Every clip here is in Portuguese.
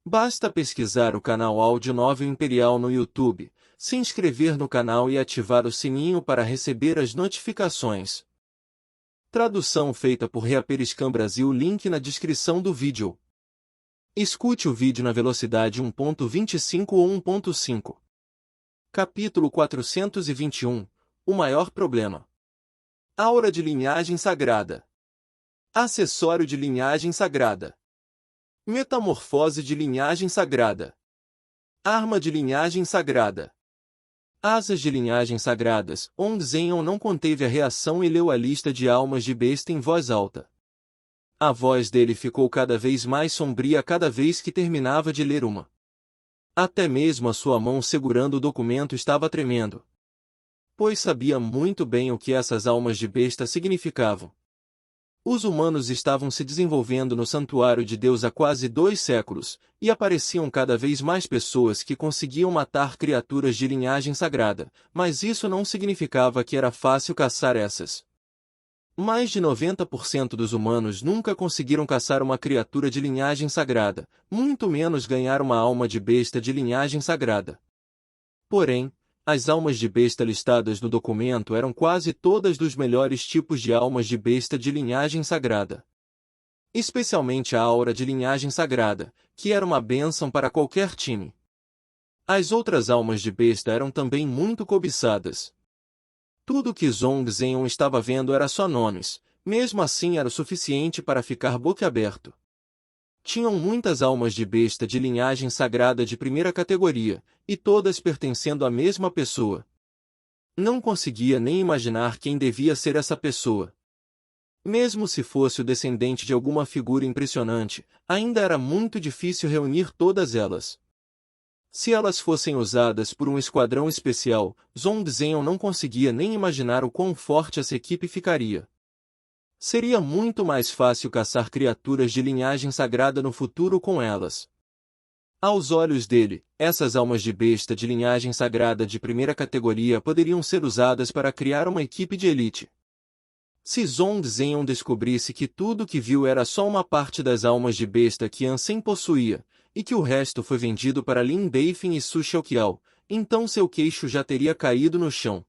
Basta pesquisar o canal Áudio Novel Imperial no YouTube, se inscrever no canal e ativar o sininho para receber as notificações. Tradução feita por Reaperiscan Brasil. Link na descrição do vídeo. Escute o vídeo na velocidade 1.25 ou 1.5. Capítulo 421. O maior problema. Aura de linhagem sagrada. Acessório de linhagem sagrada. Metamorfose de linhagem sagrada. Arma de linhagem sagrada. Asas de linhagem sagradas. Ong-Zenhon não conteve a reação e leu a lista de almas de besta em voz alta. A voz dele ficou cada vez mais sombria cada vez que terminava de ler uma. Até mesmo a sua mão segurando o documento estava tremendo, pois sabia muito bem o que essas almas de besta significavam. Os humanos estavam se desenvolvendo no santuário de Deus há quase 2 séculos, e apareciam cada vez mais pessoas que conseguiam matar criaturas de linhagem sagrada, mas isso não significava que era fácil caçar essas. Mais de 90% dos humanos nunca conseguiram caçar uma criatura de linhagem sagrada, muito menos ganhar uma alma de besta de linhagem sagrada. Porém, as almas de besta listadas no documento eram quase todas dos melhores tipos de almas de besta de linhagem sagrada. Especialmente a aura de linhagem sagrada, que era uma bênção para qualquer time. As outras almas de besta eram também muito cobiçadas. Tudo que Ong-Zenhon estava vendo era só nomes, mesmo assim era o suficiente para ficar boquiaberto. Tinham muitas almas de besta de linhagem sagrada de primeira categoria, e todas pertencendo à mesma pessoa. Não conseguia nem imaginar quem devia ser essa pessoa. Mesmo se fosse o descendente de alguma figura impressionante, ainda era muito difícil reunir todas elas. Se elas fossem usadas por um esquadrão especial, Ong-Zenhon não conseguia nem imaginar o quão forte essa equipe ficaria. Seria muito mais fácil caçar criaturas de linhagem sagrada no futuro com elas. Aos olhos dele, essas almas de besta de linhagem sagrada de primeira categoria poderiam ser usadas para criar uma equipe de elite. Se Ong-Zenhon descobrisse que tudo que viu era só uma parte das almas de besta que Ansem possuía, e que o resto foi vendido para Lin Beifeng e Su Xiaoqiao, então seu queixo já teria caído no chão.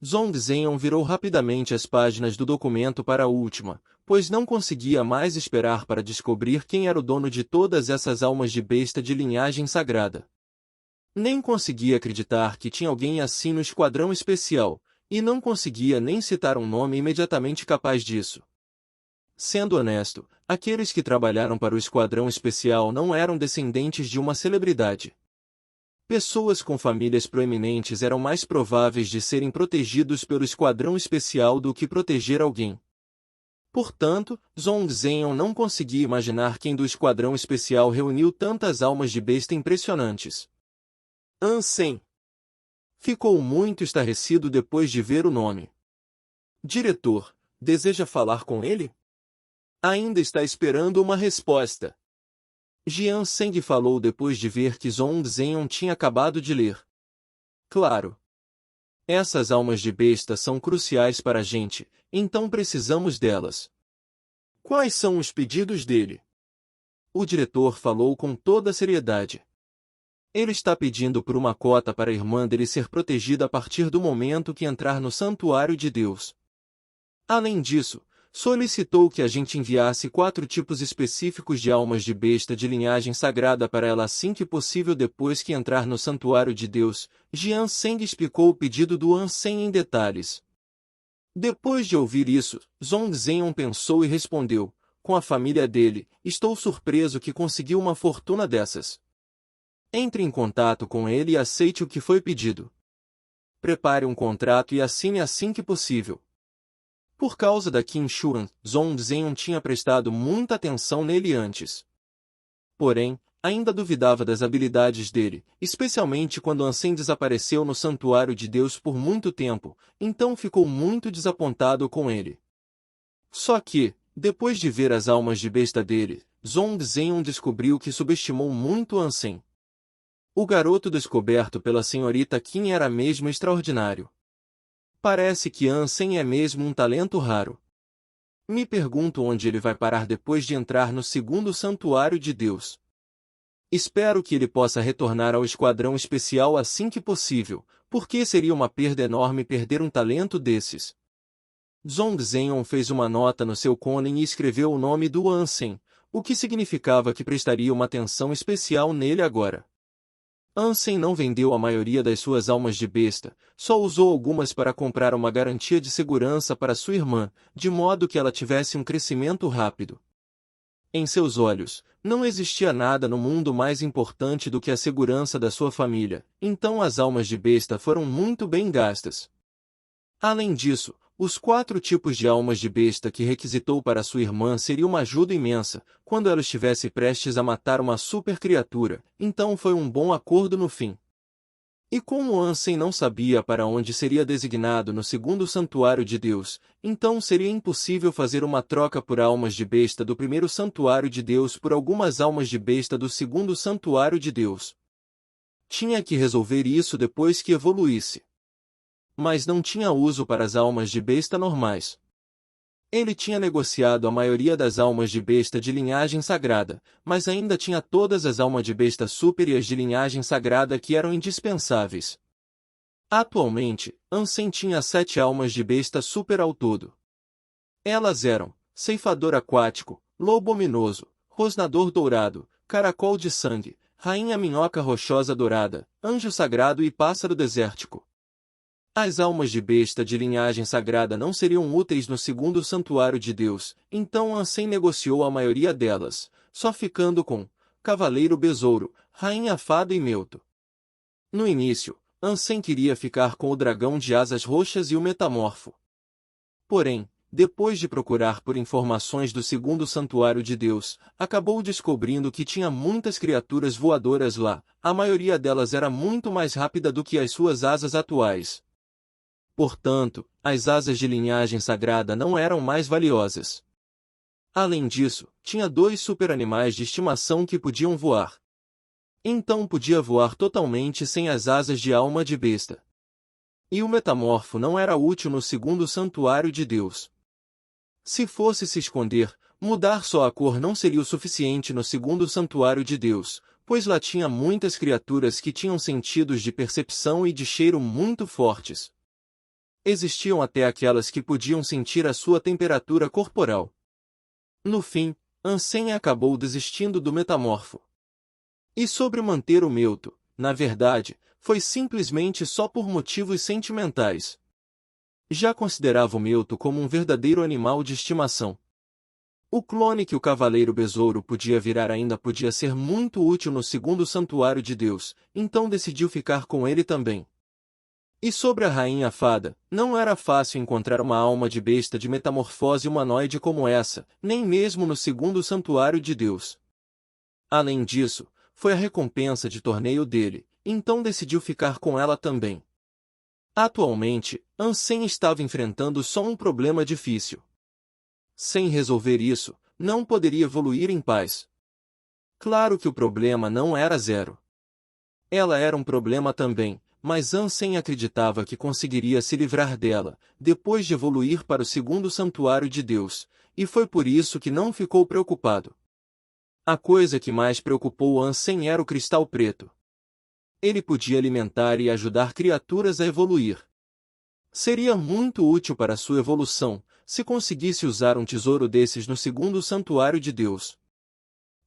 Ong-Zenhon virou rapidamente as páginas do documento para a última, pois não conseguia mais esperar para descobrir quem era o dono de todas essas almas de besta de linhagem sagrada. Nem conseguia acreditar que tinha alguém assim no esquadrão especial, e não conseguia nem citar um nome imediatamente capaz disso. Sendo honesto, aqueles que trabalharam para o esquadrão especial não eram descendentes de uma celebridade. Pessoas com famílias proeminentes eram mais prováveis de serem protegidos pelo esquadrão especial do que proteger alguém. Portanto, Ong-Zenhon não conseguia imaginar quem do esquadrão especial reuniu tantas almas de besta impressionantes. Ansem ficou muito estarrecido depois de ver o nome. Diretor, deseja falar com ele? Ainda está esperando uma resposta. Jian Seng falou depois de ver que Ong-Zenhon tinha acabado de ler. Claro. Essas almas de besta são cruciais para a gente, então precisamos delas. Quais são os pedidos dele? O diretor falou com toda a seriedade. Ele está pedindo por uma cota para a irmã dele ser protegida a partir do momento que entrar no santuário de Deus. Além disso, solicitou que a gente enviasse 4 tipos específicos de almas de besta de linhagem sagrada para ela assim que possível depois que entrar no santuário de Deus. Jian Seng explicou o pedido do Ansem em detalhes. Depois de ouvir isso, Ong-Zenhon pensou e respondeu, com a família dele, estou surpreso que conseguiu uma fortuna dessas. Entre em contato com ele e aceite o que foi pedido. Prepare um contrato e assine assim que possível. Por causa da Qin Shuan, Ong-Zenhon tinha prestado muita atenção nele antes. Porém, ainda duvidava das habilidades dele, especialmente quando Ansem desapareceu no santuário de Deus por muito tempo, então ficou muito desapontado com ele. Só que, depois de ver as almas de besta dele, Ong-Zenhon descobriu que subestimou muito Ansem. O garoto descoberto pela senhorita Qin era mesmo extraordinário. Parece que Ansem é mesmo um talento raro. Me pergunto onde ele vai parar depois de entrar no segundo santuário de Deus. Espero que ele possa retornar ao esquadrão especial assim que possível, porque seria uma perda enorme perder um talento desses. Zhong Zhenhong fez uma nota no seu Conan e escreveu o nome do Ansem, o que significava que prestaria uma atenção especial nele agora. Ansem não vendeu a maioria das suas almas de besta, só usou algumas para comprar uma garantia de segurança para sua irmã, de modo que ela tivesse um crescimento rápido. Em seus olhos, não existia nada no mundo mais importante do que a segurança da sua família, então as almas de besta foram muito bem gastas. Além disso, os 4 tipos de almas de besta que requisitou para sua irmã seria uma ajuda imensa, quando ela estivesse prestes a matar uma super criatura, então foi um bom acordo no fim. E como Ansem não sabia para onde seria designado no segundo santuário de Deus, então seria impossível fazer uma troca por almas de besta do primeiro santuário de Deus por algumas almas de besta do segundo santuário de Deus. Tinha que resolver isso depois que evoluísse. Mas não tinha uso para as almas de besta normais. Ele tinha negociado a maioria das almas de besta de linhagem sagrada, mas ainda tinha todas as almas de besta super e as de linhagem sagrada que eram indispensáveis. Atualmente, Ansem tinha 7 almas de besta super ao todo. Elas eram Ceifador Aquático, Lobo Ominoso, Rosnador Dourado, Caracol de Sangue, Rainha Minhoca Rochosa Dourada, Anjo Sagrado e Pássaro Desértico. As almas de besta de linhagem sagrada não seriam úteis no segundo santuário de Deus, então Ansem negociou a maioria delas, só ficando com Cavaleiro Besouro, Rainha Fada e Melto. No início, Ansem queria ficar com o dragão de asas roxas e o metamorfo. Porém, depois de procurar por informações do segundo santuário de Deus, acabou descobrindo que tinha muitas criaturas voadoras lá, a maioria delas era muito mais rápida do que as suas asas atuais. Portanto, as asas de linhagem sagrada não eram mais valiosas. Além disso, tinha 2 super-animais de estimação que podiam voar. Então podia voar totalmente sem as asas de alma de besta. E o metamorfo não era útil no segundo santuário de Deus. Se fosse se esconder, mudar só a cor não seria o suficiente no segundo santuário de Deus, pois lá tinha muitas criaturas que tinham sentidos de percepção e de cheiro muito fortes. Existiam até aquelas que podiam sentir a sua temperatura corporal. No fim, Ansem acabou desistindo do metamorfo. E sobre manter o Melto, na verdade, foi simplesmente só por motivos sentimentais. Já considerava o Melto como um verdadeiro animal de estimação. O clone que o Cavaleiro Besouro podia virar ainda podia ser muito útil no segundo santuário de Deus, então decidiu ficar com ele também. E sobre a Rainha Fada, não era fácil encontrar uma alma de besta de metamorfose humanoide como essa, nem mesmo no segundo santuário de Deus. Além disso, foi a recompensa de torneio dele, então decidiu ficar com ela também. Atualmente, Ansem estava enfrentando só um problema difícil. Sem resolver isso, não poderia evoluir em paz. Claro que o problema não era zero. Ela era um problema também, mas Ansem acreditava que conseguiria se livrar dela, depois de evoluir para o segundo santuário de Deus, e foi por isso que não ficou preocupado. A coisa que mais preocupou Ansem era o cristal preto. Ele podia alimentar e ajudar criaturas a evoluir. Seria muito útil para sua evolução, se conseguisse usar um tesouro desses no segundo santuário de Deus.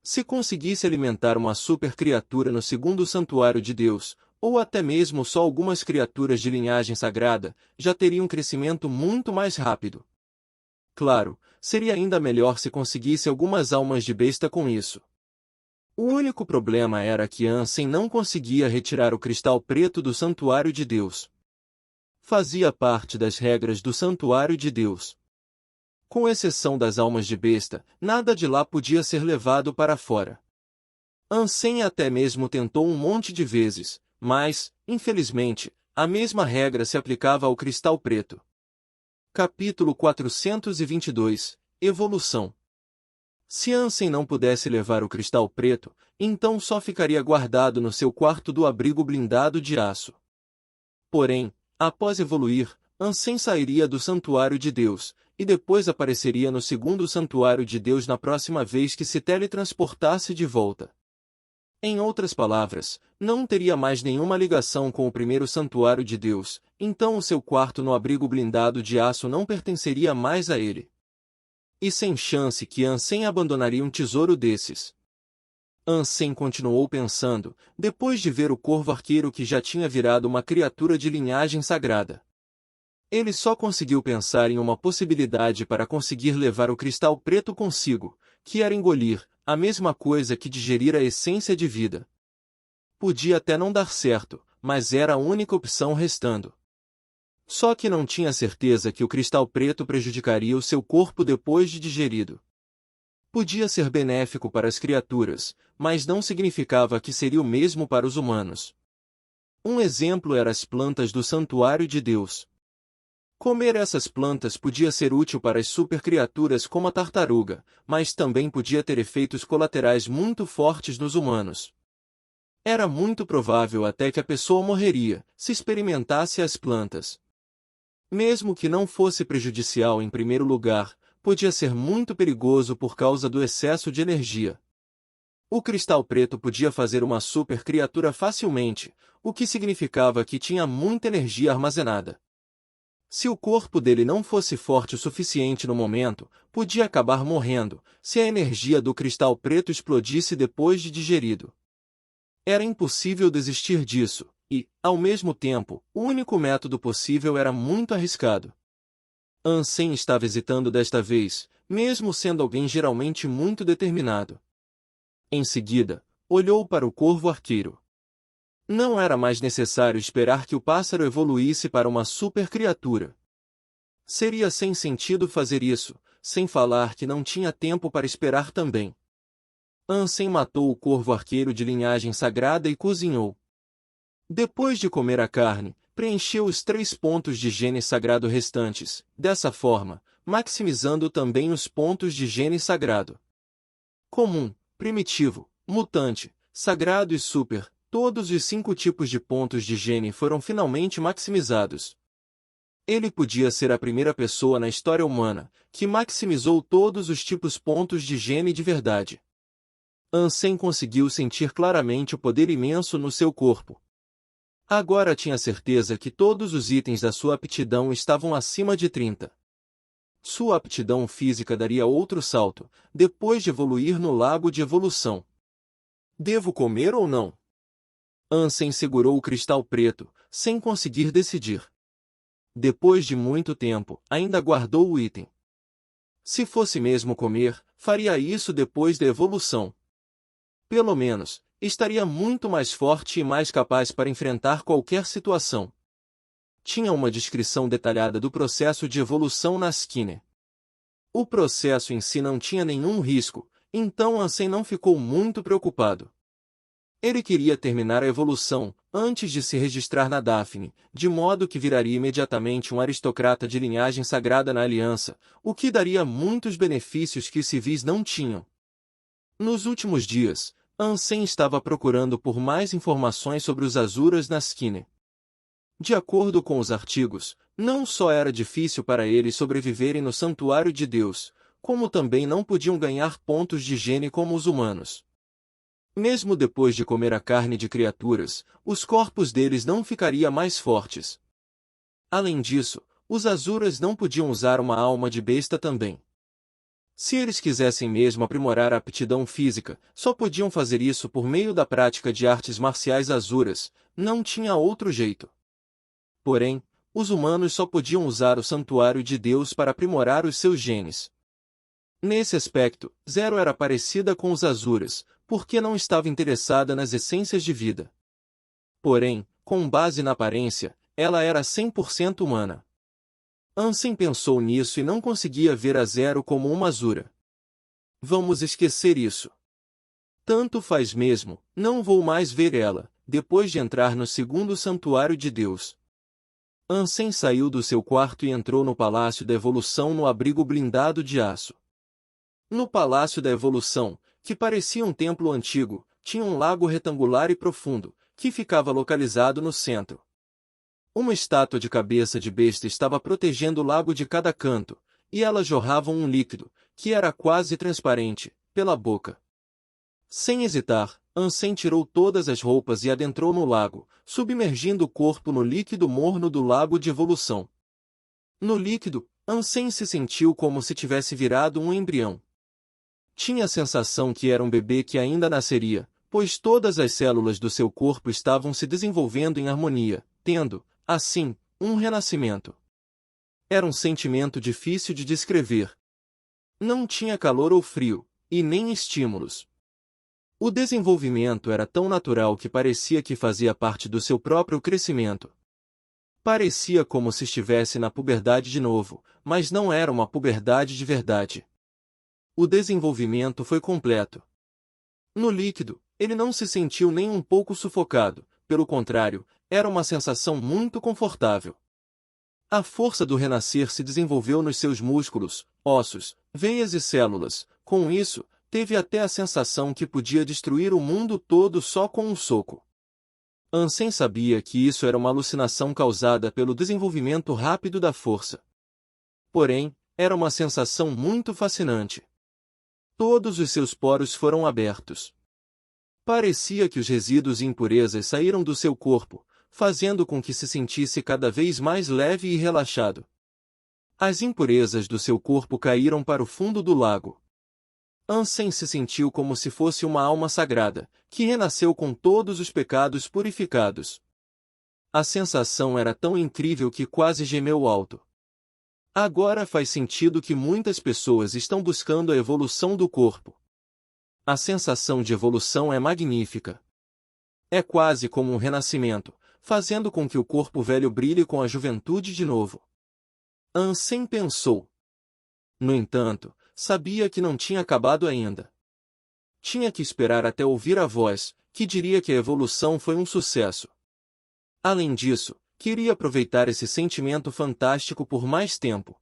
Se conseguisse alimentar uma super criatura no segundo santuário de Deus, ou até mesmo só algumas criaturas de linhagem sagrada, já teria um crescimento muito mais rápido. Claro, seria ainda melhor se conseguisse algumas almas de besta com isso. O único problema era que Ansem não conseguia retirar o cristal preto do santuário de Deus. Fazia parte das regras do santuário de Deus. Com exceção das almas de besta, nada de lá podia ser levado para fora. Ansem até mesmo tentou um monte de vezes, mas, infelizmente, a mesma regra se aplicava ao cristal preto. Capítulo 422 – Evolução. Se Ansem não pudesse levar o cristal preto, então só ficaria guardado no seu quarto do abrigo blindado de aço. Porém, após evoluir, Ansem sairia do santuário de Deus, e depois apareceria no segundo santuário de Deus na próxima vez que se teletransportasse de volta. Em outras palavras, não teria mais nenhuma ligação com o primeiro santuário de Deus, então o seu quarto no abrigo blindado de aço não pertenceria mais a ele. E sem chance que Ansem abandonaria um tesouro desses. Ansem continuou pensando, depois de ver o corvo arqueiro que já tinha virado uma criatura de linhagem sagrada. Ele só conseguiu pensar em uma possibilidade para conseguir levar o cristal preto consigo, que era engolir, a mesma coisa que digerir a essência de vida. Podia até não dar certo, mas era a única opção restando. Só que não tinha certeza que o cristal preto prejudicaria o seu corpo depois de digerido. Podia ser benéfico para as criaturas, mas não significava que seria o mesmo para os humanos. Um exemplo eram as plantas do santuário de Deus. Comer essas plantas podia ser útil para as supercriaturas como a tartaruga, mas também podia ter efeitos colaterais muito fortes nos humanos. Era muito provável até que a pessoa morreria, se experimentasse as plantas. Mesmo que não fosse prejudicial em primeiro lugar, podia ser muito perigoso por causa do excesso de energia. O cristal preto podia fazer uma supercriatura facilmente, o que significava que tinha muita energia armazenada. Se o corpo dele não fosse forte o suficiente no momento, podia acabar morrendo, se a energia do cristal preto explodisse depois de digerido. Era impossível desistir disso, e, ao mesmo tempo, o único método possível era muito arriscado. Ansem estava hesitando desta vez, mesmo sendo alguém geralmente muito determinado. Em seguida, olhou para o corvo arqueiro. Não era mais necessário esperar que o pássaro evoluísse para uma supercriatura. Seria sem sentido fazer isso, sem falar que não tinha tempo para esperar também. Ansem matou o corvo arqueiro de linhagem sagrada e cozinhou. Depois de comer a carne, preencheu os 3 pontos de gene sagrado restantes, dessa forma, maximizando também os pontos de gene sagrado. Comum, primitivo, mutante, sagrado e super, todos os 5 tipos de pontos de gene foram finalmente maximizados. Ele podia ser a primeira pessoa na história humana que maximizou todos os tipos pontos de gene de verdade. Ansem conseguiu sentir claramente o poder imenso no seu corpo. Agora tinha certeza que todos os itens da sua aptidão estavam acima de 30. Sua aptidão física daria outro salto, depois de evoluir no lago de evolução. Devo comer ou não? Ansem segurou o cristal preto, sem conseguir decidir. Depois de muito tempo, ainda guardou o item. Se fosse mesmo comer, faria isso depois da evolução. Pelo menos, estaria muito mais forte e mais capaz para enfrentar qualquer situação. Tinha uma descrição detalhada do processo de evolução na Skinner. O processo em si não tinha nenhum risco, então Ansem não ficou muito preocupado. Ele queria terminar a evolução, antes de se registrar na Daphne, de modo que viraria imediatamente um aristocrata de linhagem sagrada na Aliança, o que daria muitos benefícios que os civis não tinham. Nos últimos dias, Ansem estava procurando por mais informações sobre os Azuras na Skinner. De acordo com os artigos, não só era difícil para eles sobreviverem no Santuário de Deus, como também não podiam ganhar pontos de gene como os humanos. Mesmo depois de comer a carne de criaturas, os corpos deles não ficariam mais fortes. Além disso, os Azuras não podiam usar uma alma de besta também. Se eles quisessem mesmo aprimorar a aptidão física, só podiam fazer isso por meio da prática de artes marciais Azuras, não tinha outro jeito. Porém, os humanos só podiam usar o Santuário de Deus para aprimorar os seus genes. Nesse aspecto, Zero era parecida com os Azuras, porque não estava interessada nas essências de vida. Porém, com base na aparência, ela era 100% humana. Ansem pensou nisso e não conseguia ver a Zero como uma Azura. Vamos esquecer isso. Tanto faz mesmo, não vou mais ver ela, depois de entrar no segundo santuário de Deus. Ansem saiu do seu quarto e entrou no Palácio da Evolução no abrigo blindado de aço. No Palácio da Evolução, que parecia um templo antigo, tinha um lago retangular e profundo, que ficava localizado no centro. Uma estátua de cabeça de besta estava protegendo o lago de cada canto, e ela jorrava um líquido, que era quase transparente, pela boca. Sem hesitar, Ansem tirou todas as roupas e adentrou no lago, submergindo o corpo no líquido morno do lago de evolução. No líquido, Ansem se sentiu como se tivesse virado um embrião. Tinha a sensação que era um bebê que ainda nasceria, pois todas as células do seu corpo estavam se desenvolvendo em harmonia, tendo, assim, um renascimento. Era um sentimento difícil de descrever. Não tinha calor ou frio, e nem estímulos. O desenvolvimento era tão natural que parecia que fazia parte do seu próprio crescimento. Parecia como se estivesse na puberdade de novo, mas não era uma puberdade de verdade. O desenvolvimento foi completo. No líquido, ele não se sentiu nem um pouco sufocado, pelo contrário, era uma sensação muito confortável. A força do renascer se desenvolveu nos seus músculos, ossos, veias e células. Com isso, teve até a sensação que podia destruir o mundo todo só com um soco. Ansem sabia que isso era uma alucinação causada pelo desenvolvimento rápido da força. Porém, era uma sensação muito fascinante. Todos os seus poros foram abertos. Parecia que os resíduos e impurezas saíram do seu corpo, fazendo com que se sentisse cada vez mais leve e relaxado. As impurezas do seu corpo caíram para o fundo do lago. Ansem se sentiu como se fosse uma alma sagrada, que renasceu com todos os pecados purificados. A sensação era tão incrível que quase gemeu alto. Agora faz sentido que muitas pessoas estão buscando a evolução do corpo. A sensação de evolução é magnífica. É quase como um renascimento, fazendo com que o corpo velho brilhe com a juventude de novo. Ansem pensou. No entanto, sabia que não tinha acabado ainda. Tinha que esperar até ouvir a voz, que diria que a evolução foi um sucesso. Além disso, queria aproveitar esse sentimento fantástico por mais tempo.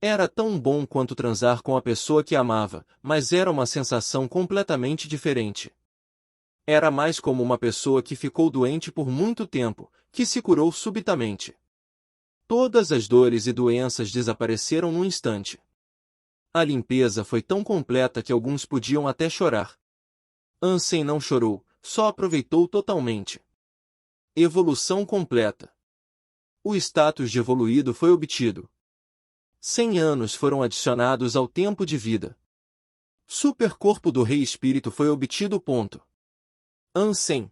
Era tão bom quanto transar com a pessoa que amava, mas era uma sensação completamente diferente. Era mais como uma pessoa que ficou doente por muito tempo, que se curou subitamente. Todas as dores e doenças desapareceram num instante. A limpeza foi tão completa que alguns podiam até chorar. Ansem não chorou, só aproveitou totalmente. Evolução completa. O status de evoluído foi obtido. 100 anos foram adicionados ao tempo de vida. Supercorpo do Rei Espírito foi obtido. Ansem.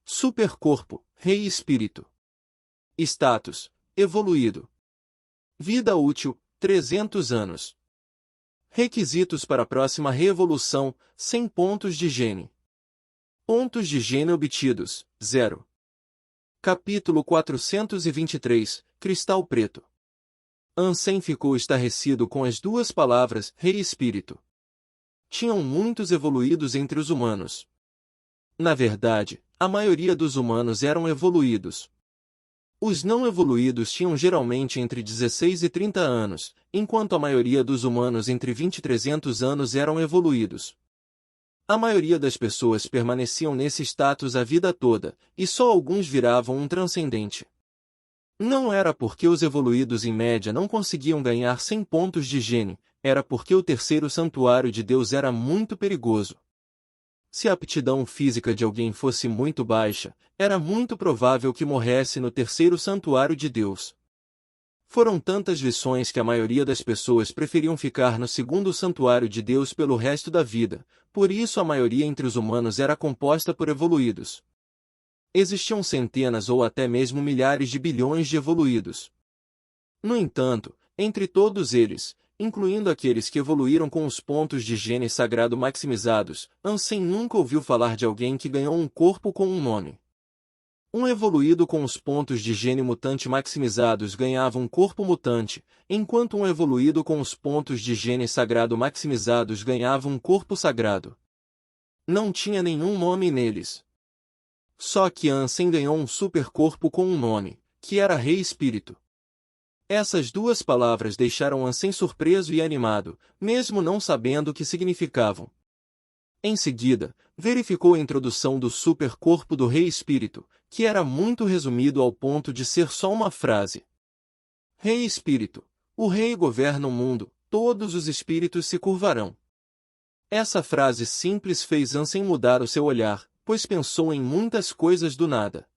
Supercorpo, Rei Espírito. Status, evoluído. Vida útil, 300 anos. Requisitos para a próxima reevolução, 100 pontos de gene. Pontos de gene obtidos, 0. Capítulo 423, Cristal Preto. Ansem ficou estarrecido com as duas palavras, Rei Espírito. Tinham muitos evoluídos entre os humanos. Na verdade, a maioria dos humanos eram evoluídos. Os não evoluídos tinham geralmente entre 16 e 30 anos, enquanto a maioria dos humanos entre 20 e 300 anos eram evoluídos. A maioria das pessoas permaneciam nesse status a vida toda, e só alguns viravam um transcendente. Não era porque os evoluídos em média não conseguiam ganhar 100 pontos de gene, era porque o terceiro santuário de Deus era muito perigoso. Se a aptidão física de alguém fosse muito baixa, era muito provável que morresse no terceiro santuário de Deus. Foram tantas lições que a maioria das pessoas preferiam ficar no segundo santuário de Deus pelo resto da vida, por isso a maioria entre os humanos era composta por evoluídos. Existiam centenas ou até mesmo milhares de bilhões de evoluídos. No entanto, entre todos eles, incluindo aqueles que evoluíram com os pontos de gene sagrado maximizados, Ansem nunca ouviu falar de alguém que ganhou um corpo com um nome. Um evoluído com os pontos de gene mutante maximizados ganhava um corpo mutante, enquanto um evoluído com os pontos de gene sagrado maximizados ganhava um corpo sagrado. Não tinha nenhum nome neles. Só que Ansem ganhou um supercorpo com um nome, que era Rei Espírito. Essas duas palavras deixaram Ansem surpreso e animado, mesmo não sabendo o que significavam. Em seguida, verificou a introdução do supercorpo do Rei Espírito, que era muito resumido ao ponto de ser só uma frase. Rei Espírito, o Rei governa o mundo, todos os espíritos se curvarão. Essa frase simples fez Ansem mudar o seu olhar, pois pensou em muitas coisas do nada.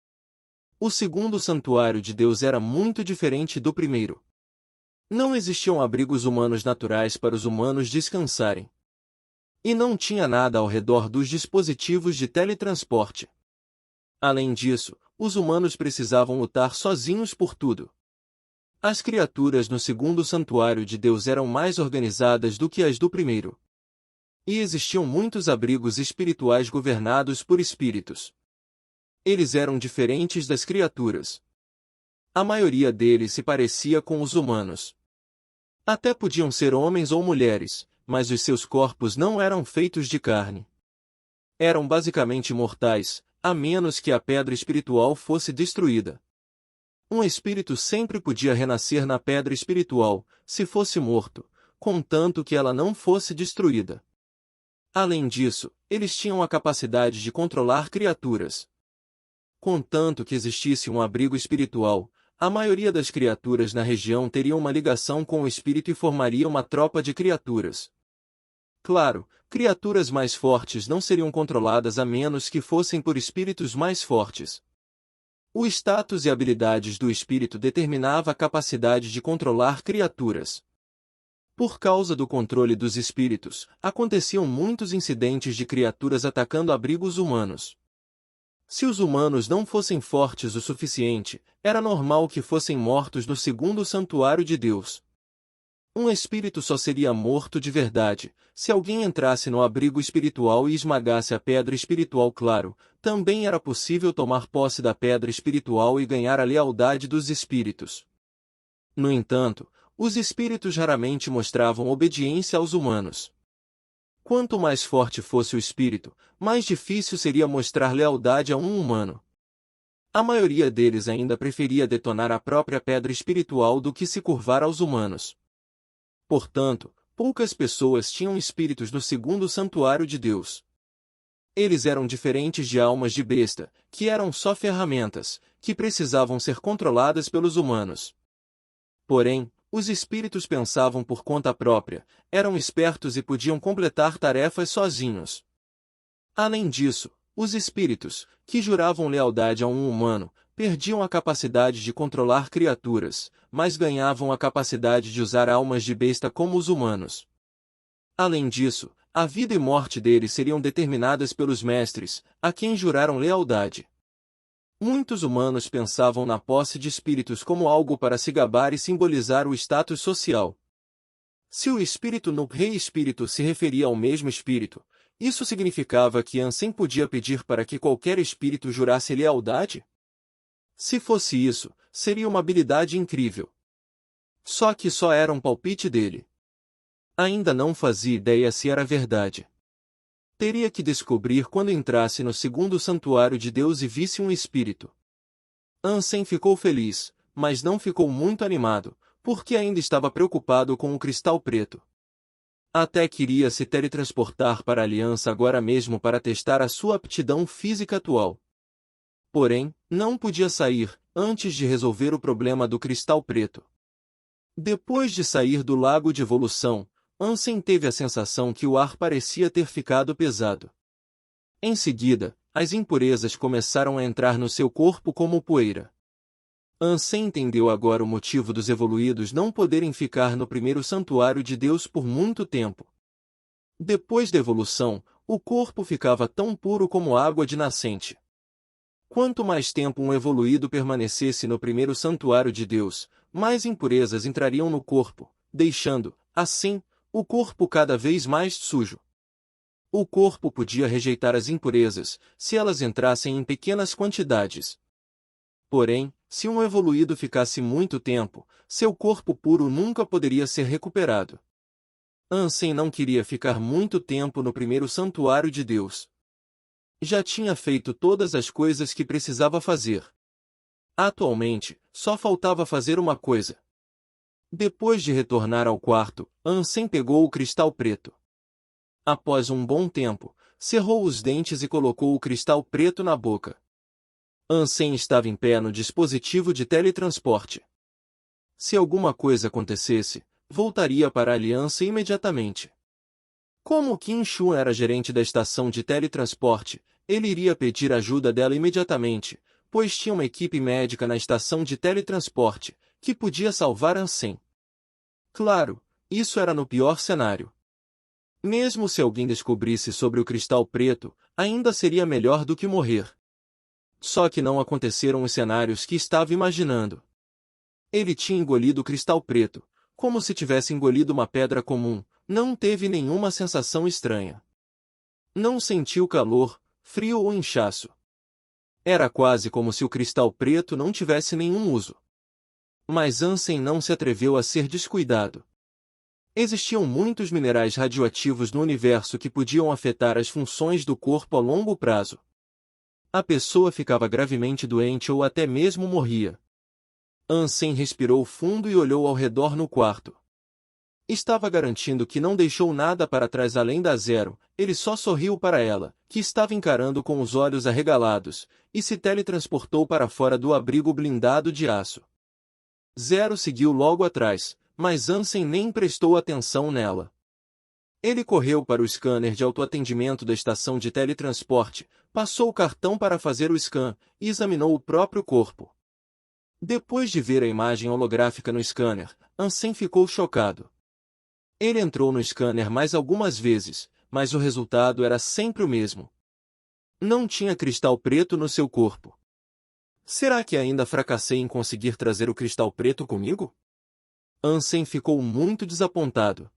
O segundo santuário de Deus era muito diferente do primeiro. Não existiam abrigos humanos naturais para os humanos descansarem. E não tinha nada ao redor dos dispositivos de teletransporte. Além disso, os humanos precisavam lutar sozinhos por tudo. As criaturas no segundo santuário de Deus eram mais organizadas do que as do primeiro. E existiam muitos abrigos espirituais governados por espíritos. Eles eram diferentes das criaturas. A maioria deles se parecia com os humanos. Até podiam ser homens ou mulheres, mas os seus corpos não eram feitos de carne. Eram basicamente mortais, a menos que a pedra espiritual fosse destruída. Um espírito sempre podia renascer na pedra espiritual, se fosse morto, contanto que ela não fosse destruída. Além disso, eles tinham a capacidade de controlar criaturas. Contanto que existisse um abrigo espiritual, a maioria das criaturas na região teria uma ligação com o espírito e formaria uma tropa de criaturas. Claro, criaturas mais fortes não seriam controladas a menos que fossem por espíritos mais fortes. O status e habilidades do espírito determinava a capacidade de controlar criaturas. Por causa do controle dos espíritos, aconteciam muitos incidentes de criaturas atacando abrigos humanos. Se os humanos não fossem fortes o suficiente, era normal que fossem mortos no segundo santuário de Deus. Um espírito só seria morto de verdade, se alguém entrasse no abrigo espiritual e esmagasse a pedra espiritual. Claro, também era possível tomar posse da pedra espiritual e ganhar a lealdade dos espíritos. No entanto, os espíritos raramente mostravam obediência aos humanos. Quanto mais forte fosse o espírito, mais difícil seria mostrar lealdade a um humano. A maioria deles ainda preferia detonar a própria pedra espiritual do que se curvar aos humanos. Portanto, poucas pessoas tinham espíritos no segundo santuário de Deus. Eles eram diferentes de almas de besta, que eram só ferramentas, que precisavam ser controladas pelos humanos. Porém, os espíritos pensavam por conta própria, eram espertos e podiam completar tarefas sozinhos. Além disso, os espíritos, que juravam lealdade a um humano, perdiam a capacidade de controlar criaturas, mas ganhavam a capacidade de usar almas de besta como os humanos. Além disso, a vida e morte deles seriam determinadas pelos mestres, a quem juraram lealdade. Muitos humanos pensavam na posse de espíritos como algo para se gabar e simbolizar o status social. Se o espírito no rei espírito se referia ao mesmo espírito, isso significava que Ansem podia pedir para que qualquer espírito jurasse lealdade? Se fosse isso, seria uma habilidade incrível. Só que só era um palpite dele. Ainda não fazia ideia se era verdade. Teria que descobrir quando entrasse no segundo santuário de Deus e visse um espírito. Ansem ficou feliz, mas não ficou muito animado, porque ainda estava preocupado com o cristal preto. Até queria se teletransportar para a Aliança agora mesmo para testar a sua aptidão física atual. Porém, não podia sair, antes de resolver o problema do cristal preto. Depois de sair do lago de evolução, Ansem teve a sensação que o ar parecia ter ficado pesado. Em seguida, as impurezas começaram a entrar no seu corpo como poeira. Ansem entendeu agora o motivo dos evoluídos não poderem ficar no primeiro santuário de Deus por muito tempo. Depois da evolução, o corpo ficava tão puro como água de nascente. Quanto mais tempo um evoluído permanecesse no primeiro santuário de Deus, mais impurezas entrariam no corpo, deixando, assim, o corpo cada vez mais sujo. O corpo podia rejeitar as impurezas, se elas entrassem em pequenas quantidades. Porém, se um evoluído ficasse muito tempo, seu corpo puro nunca poderia ser recuperado. Ansem não queria ficar muito tempo no primeiro santuário de Deus. Já tinha feito todas as coisas que precisava fazer. Atualmente, só faltava fazer uma coisa. Depois de retornar ao quarto, Ansem pegou o cristal preto. Após um bom tempo, cerrou os dentes e colocou o cristal preto na boca. Ansem estava em pé no dispositivo de teletransporte. Se alguma coisa acontecesse, voltaria para a Aliança imediatamente. Como Qin Shu era gerente da estação de teletransporte, ele iria pedir ajuda dela imediatamente, pois tinha uma equipe médica na estação de teletransporte, que podia salvar Ansem. Claro, isso era no pior cenário. Mesmo se alguém descobrisse sobre o cristal preto, ainda seria melhor do que morrer. Só que não aconteceram os cenários que estava imaginando. Ele tinha engolido o cristal preto, como se tivesse engolido uma pedra comum, não teve nenhuma sensação estranha. Não sentiu calor, frio ou inchaço. Era quase como se o cristal preto não tivesse nenhum uso. Mas Ansem não se atreveu a ser descuidado. Existiam muitos minerais radioativos no universo que podiam afetar as funções do corpo a longo prazo. A pessoa ficava gravemente doente ou até mesmo morria. Ansem respirou fundo e olhou ao redor no quarto. Estava garantindo que não deixou nada para trás além da Zero, ele só sorriu para ela, que estava encarando com os olhos arregalados, e se teletransportou para fora do abrigo blindado de aço. Zero seguiu logo atrás, mas Ansem nem prestou atenção nela. Ele correu para o scanner de autoatendimento da estação de teletransporte, passou o cartão para fazer o scan, e examinou o próprio corpo. Depois de ver a imagem holográfica no scanner, Ansem ficou chocado. Ele entrou no scanner mais algumas vezes, mas o resultado era sempre o mesmo. Não tinha cristal preto no seu corpo. Será que ainda fracassei em conseguir trazer o cristal preto comigo? Ansem ficou muito desapontado.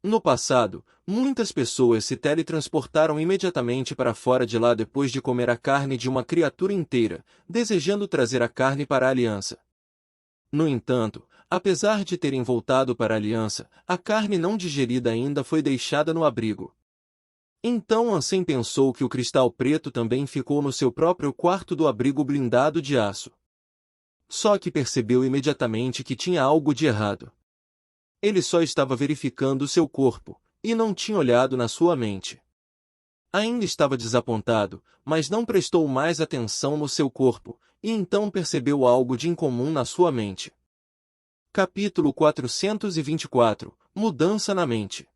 No passado, muitas pessoas se teletransportaram imediatamente para fora de lá depois de comer a carne de uma criatura inteira, desejando trazer a carne para a aliança. No entanto, apesar de terem voltado para a aliança, a carne não digerida ainda foi deixada no abrigo. Então Ansem pensou que o cristal preto também ficou no seu próprio quarto do abrigo blindado de aço. Só que percebeu imediatamente que tinha algo de errado. Ele só estava verificando seu corpo, e não tinha olhado na sua mente. Ainda estava desapontado, mas não prestou mais atenção no seu corpo, e então percebeu algo de incomum na sua mente. Capítulo 424 – Mudança na mente.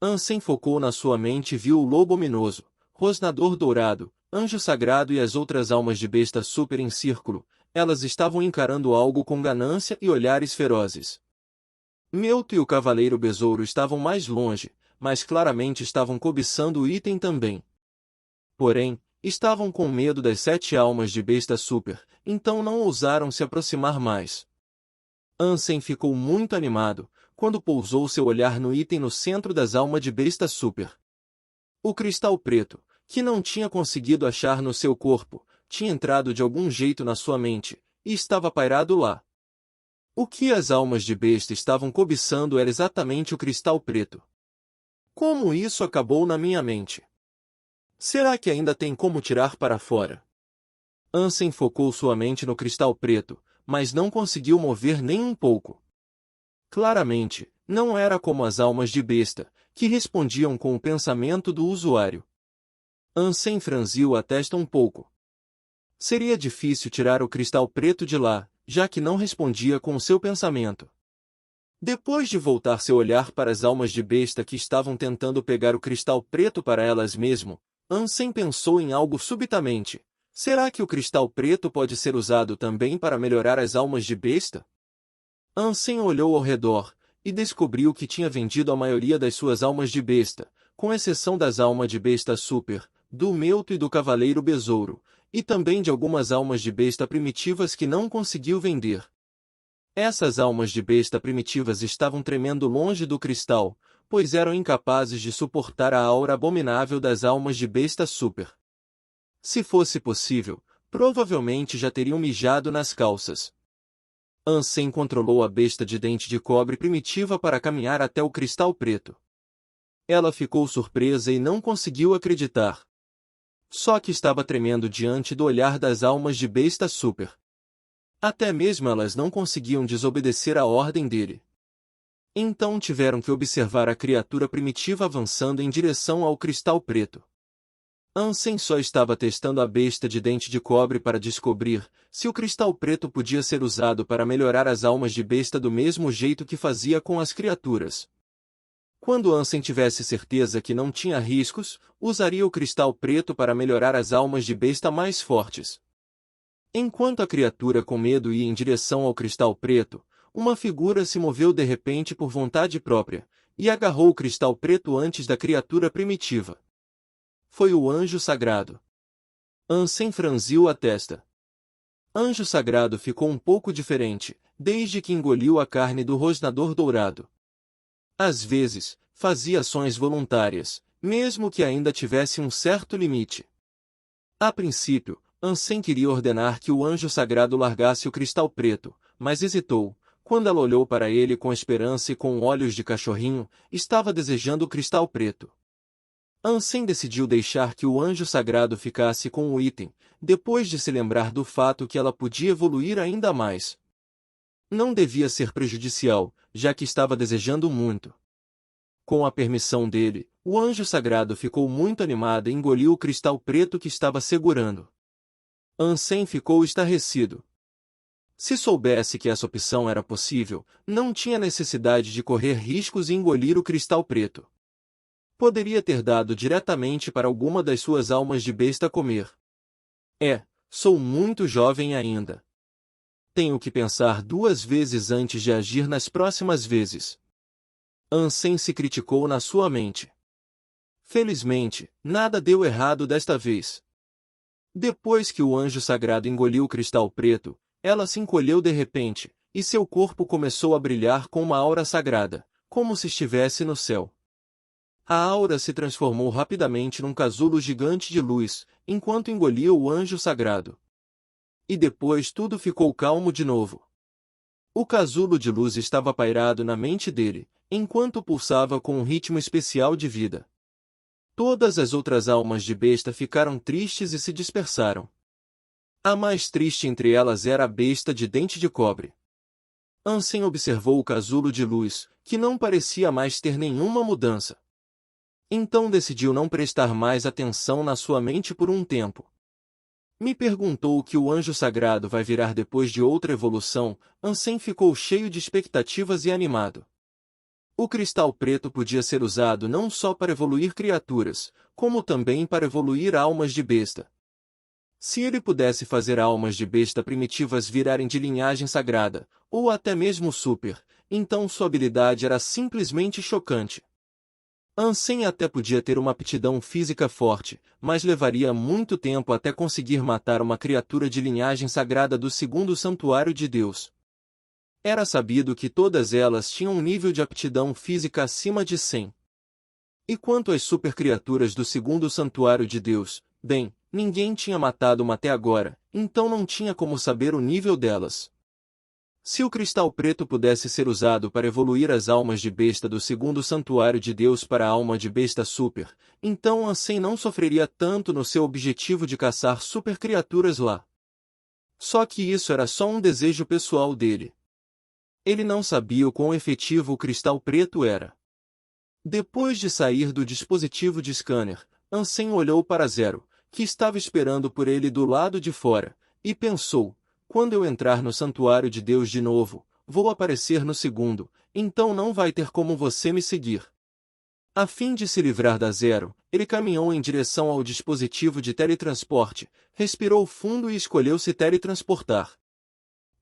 Ansem focou na sua mente e viu o lobo ominoso, rosnador dourado, anjo sagrado e as outras almas de besta super em círculo. Elas estavam encarando algo com ganância e olhares ferozes. Meuto e o cavaleiro besouro estavam mais longe, mas claramente estavam cobiçando o item também. Porém, estavam com medo das 7 almas de besta super, então não ousaram se aproximar mais. Ansem ficou muito animado, quando pousou seu olhar no item no centro das almas de besta super. O cristal preto, que não tinha conseguido achar no seu corpo, tinha entrado de algum jeito na sua mente, e estava pairado lá. O que as almas de besta estavam cobiçando era exatamente o cristal preto. Como isso acabou na minha mente? Será que ainda tem como tirar para fora? Ansem focou sua mente no cristal preto, mas não conseguiu mover nem um pouco. Claramente, não era como as almas de besta, que respondiam com o pensamento do usuário. Ansem franziu a testa um pouco. Seria difícil tirar o cristal preto de lá, já que não respondia com o seu pensamento. Depois de voltar seu olhar para as almas de besta que estavam tentando pegar o cristal preto para elas mesmo, Ansem pensou em algo subitamente. Será que o cristal preto pode ser usado também para melhorar as almas de besta? Ansem olhou ao redor, e descobriu que tinha vendido a maioria das suas almas de besta, com exceção das almas de besta super, do Meuto e do cavaleiro besouro, e também de algumas almas de besta primitivas que não conseguiu vender. Essas almas de besta primitivas estavam tremendo longe do cristal, pois eram incapazes de suportar a aura abominável das almas de besta super. Se fosse possível, provavelmente já teriam mijado nas calças. Ansem controlou a besta de dente de cobre primitiva para caminhar até o cristal preto. Ela ficou surpresa e não conseguiu acreditar. Só que estava tremendo diante do olhar das almas de besta super. Até mesmo elas não conseguiam desobedecer a ordem dele. Então tiveram que observar a criatura primitiva avançando em direção ao cristal preto. Ansem só estava testando a besta de dente de cobre para descobrir se o cristal preto podia ser usado para melhorar as almas de besta do mesmo jeito que fazia com as criaturas. Quando Ansem tivesse certeza que não tinha riscos, usaria o cristal preto para melhorar as almas de besta mais fortes. Enquanto a criatura com medo ia em direção ao cristal preto, uma figura se moveu de repente por vontade própria, e agarrou o cristal preto antes da criatura primitiva. Foi o anjo sagrado. Ansem franziu a testa. Anjo sagrado ficou um pouco diferente, desde que engoliu a carne do rosnador dourado. Às vezes, fazia ações voluntárias, mesmo que ainda tivesse um certo limite. A princípio, Ansem queria ordenar que o anjo sagrado largasse o cristal preto, mas hesitou. Quando ela olhou para ele com esperança e com olhos de cachorrinho, estava desejando o cristal preto. Ansem decidiu deixar que o anjo sagrado ficasse com o item, depois de se lembrar do fato que ela podia evoluir ainda mais. Não devia ser prejudicial, já que estava desejando muito. Com a permissão dele, o anjo sagrado ficou muito animado e engoliu o cristal preto que estava segurando. Ansem ficou estarrecido. Se soubesse que essa opção era possível, não tinha necessidade de correr riscos e engolir o cristal preto. Poderia ter dado diretamente para alguma das suas almas de besta comer. Sou muito jovem ainda. Tenho que pensar 2 vezes antes de agir nas próximas vezes. Ansem se criticou na sua mente. Felizmente, nada deu errado desta vez. Depois que o anjo sagrado engoliu o cristal preto, ela se encolheu de repente, e seu corpo começou a brilhar com uma aura sagrada, como se estivesse no céu. A aura se transformou rapidamente num casulo gigante de luz, enquanto engolia o anjo sagrado. E depois tudo ficou calmo de novo. O casulo de luz estava pairado na mente dele, enquanto pulsava com um ritmo especial de vida. Todas as outras almas de besta ficaram tristes e se dispersaram. A mais triste entre elas era a besta de dente de cobre. Ansem observou o casulo de luz, que não parecia mais ter nenhuma mudança. Então decidiu não prestar mais atenção na sua mente por um tempo. Me perguntou o que o anjo sagrado vai virar depois de outra evolução. Ansem ficou cheio de expectativas e animado. O cristal preto podia ser usado não só para evoluir criaturas, como também para evoluir almas de besta. Se ele pudesse fazer almas de besta primitivas virarem de linhagem sagrada, ou até mesmo super, então sua habilidade era simplesmente chocante. Ansem até podia ter uma aptidão física forte, mas levaria muito tempo até conseguir matar uma criatura de linhagem sagrada do segundo santuário de Deus. Era sabido que todas elas tinham um nível de aptidão física acima de 100. E quanto às supercriaturas do segundo santuário de Deus, bem, ninguém tinha matado uma até agora, então não tinha como saber o nível delas. Se o cristal preto pudesse ser usado para evoluir as almas de besta do segundo santuário de Deus para a alma de besta super, então Ansem não sofreria tanto no seu objetivo de caçar supercriaturas lá. Só que isso era só um desejo pessoal dele. Ele não sabia o quão efetivo o cristal preto era. Depois de sair do dispositivo de scanner, Ansem olhou para Zero, que estava esperando por ele do lado de fora, e pensou: quando eu entrar no santuário de Deus de novo, vou aparecer no segundo, então não vai ter como você me seguir. A fim de se livrar da Zero, ele caminhou em direção ao dispositivo de teletransporte, respirou fundo e escolheu se teletransportar.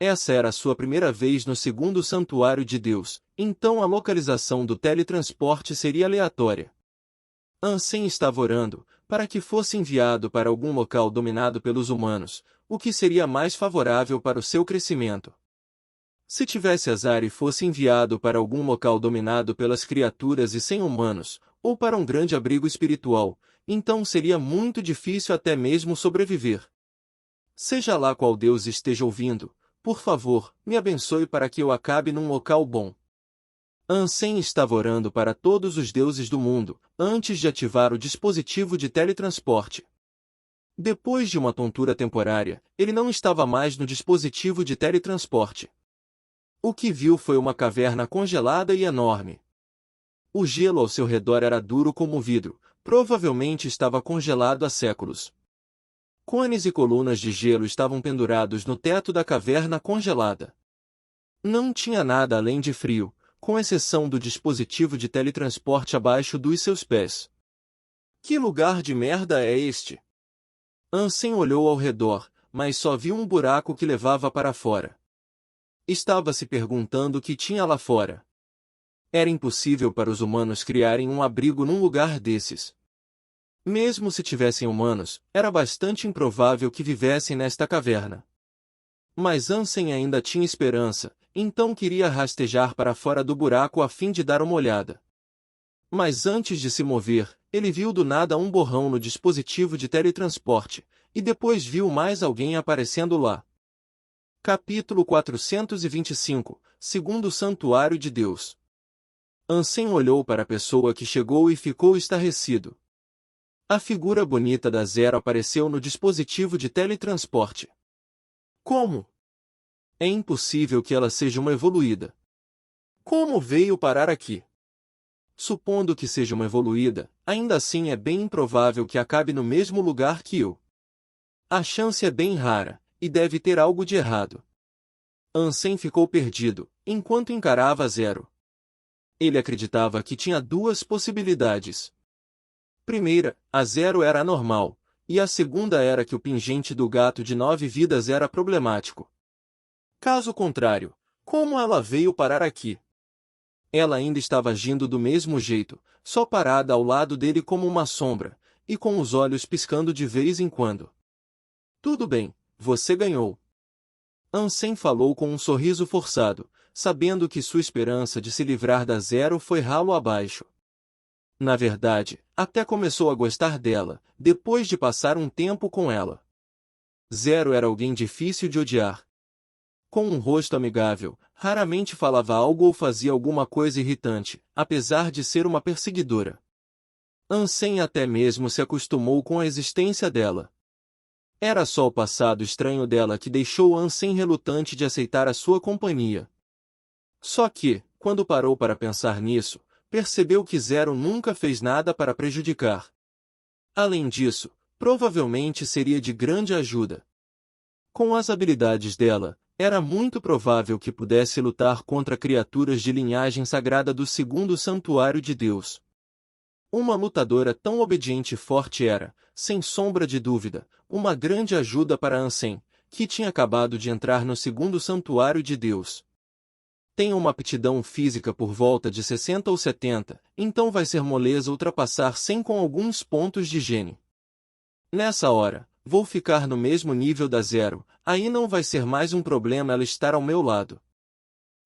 Essa era a sua primeira vez no segundo santuário de Deus, então a localização do teletransporte seria aleatória. Ansem estava orando, para que fosse enviado para algum local dominado pelos humanos, o que seria mais favorável para o seu crescimento. Se tivesse azar e fosse enviado para algum local dominado pelas criaturas e sem humanos, ou para um grande abrigo espiritual, então seria muito difícil até mesmo sobreviver. Seja lá qual Deus esteja ouvindo, por favor, me abençoe para que eu acabe num local bom. Ansem estava orando para todos os deuses do mundo, antes de ativar o dispositivo de teletransporte. Depois de uma tontura temporária, ele não estava mais no dispositivo de teletransporte. O que viu foi uma caverna congelada e enorme. O gelo ao seu redor era duro como vidro, provavelmente estava congelado há séculos. Cones e colunas de gelo estavam pendurados no teto da caverna congelada. Não tinha nada além de frio, com exceção do dispositivo de teletransporte abaixo dos seus pés. Que lugar de merda é este? Ansem olhou ao redor, mas só viu um buraco que levava para fora. Estava se perguntando o que tinha lá fora. Era impossível para os humanos criarem um abrigo num lugar desses. Mesmo se tivessem humanos, era bastante improvável que vivessem nesta caverna. Mas Ansem ainda tinha esperança, então queria rastejar para fora do buraco a fim de dar uma olhada. Mas antes de se mover, ele viu do nada um borrão no dispositivo de teletransporte, e depois viu mais alguém aparecendo lá. Capítulo 425, Segundo o Santuário de Deus. Ansem olhou para a pessoa que chegou e ficou estarrecido. A figura bonita da Zero apareceu no dispositivo de teletransporte. Como? É impossível que ela seja uma evoluída. Como veio parar aqui? Supondo que seja uma evoluída, ainda assim é bem improvável que acabe no mesmo lugar que eu. A chance é bem rara, e deve ter algo de errado. Ansem ficou perdido, enquanto encarava a Zero. Ele acreditava que tinha duas possibilidades. Primeira, a Zero era anormal, e a segunda era que o pingente do gato de 9 vidas era problemático. Caso contrário, como ela veio parar aqui? Ela ainda estava agindo do mesmo jeito, só parada ao lado dele como uma sombra, e com os olhos piscando de vez em quando. Tudo bem, você ganhou. Ansem falou com um sorriso forçado, sabendo que sua esperança de se livrar da Zero foi ralo abaixo. Na verdade, até começou a gostar dela, depois de passar um tempo com ela. Zero era alguém difícil de odiar. Com um rosto amigável, raramente falava algo ou fazia alguma coisa irritante, apesar de ser uma perseguidora. Ansem até mesmo se acostumou com a existência dela. Era só o passado estranho dela que deixou Ansem relutante de aceitar a sua companhia. Só que, quando parou para pensar nisso, percebeu que Zero nunca fez nada para prejudicar. Além disso, provavelmente seria de grande ajuda. Com as habilidades dela, era muito provável que pudesse lutar contra criaturas de linhagem sagrada do segundo santuário de Deus. Uma lutadora tão obediente e forte era, sem sombra de dúvida, uma grande ajuda para Ansem, que tinha acabado de entrar no segundo santuário de Deus. Tem uma aptidão física por volta de 60 ou 70, então vai ser moleza ultrapassar 100 com alguns pontos de gênio. Nessa hora, vou ficar no mesmo nível da Zero, aí não vai ser mais um problema ela estar ao meu lado.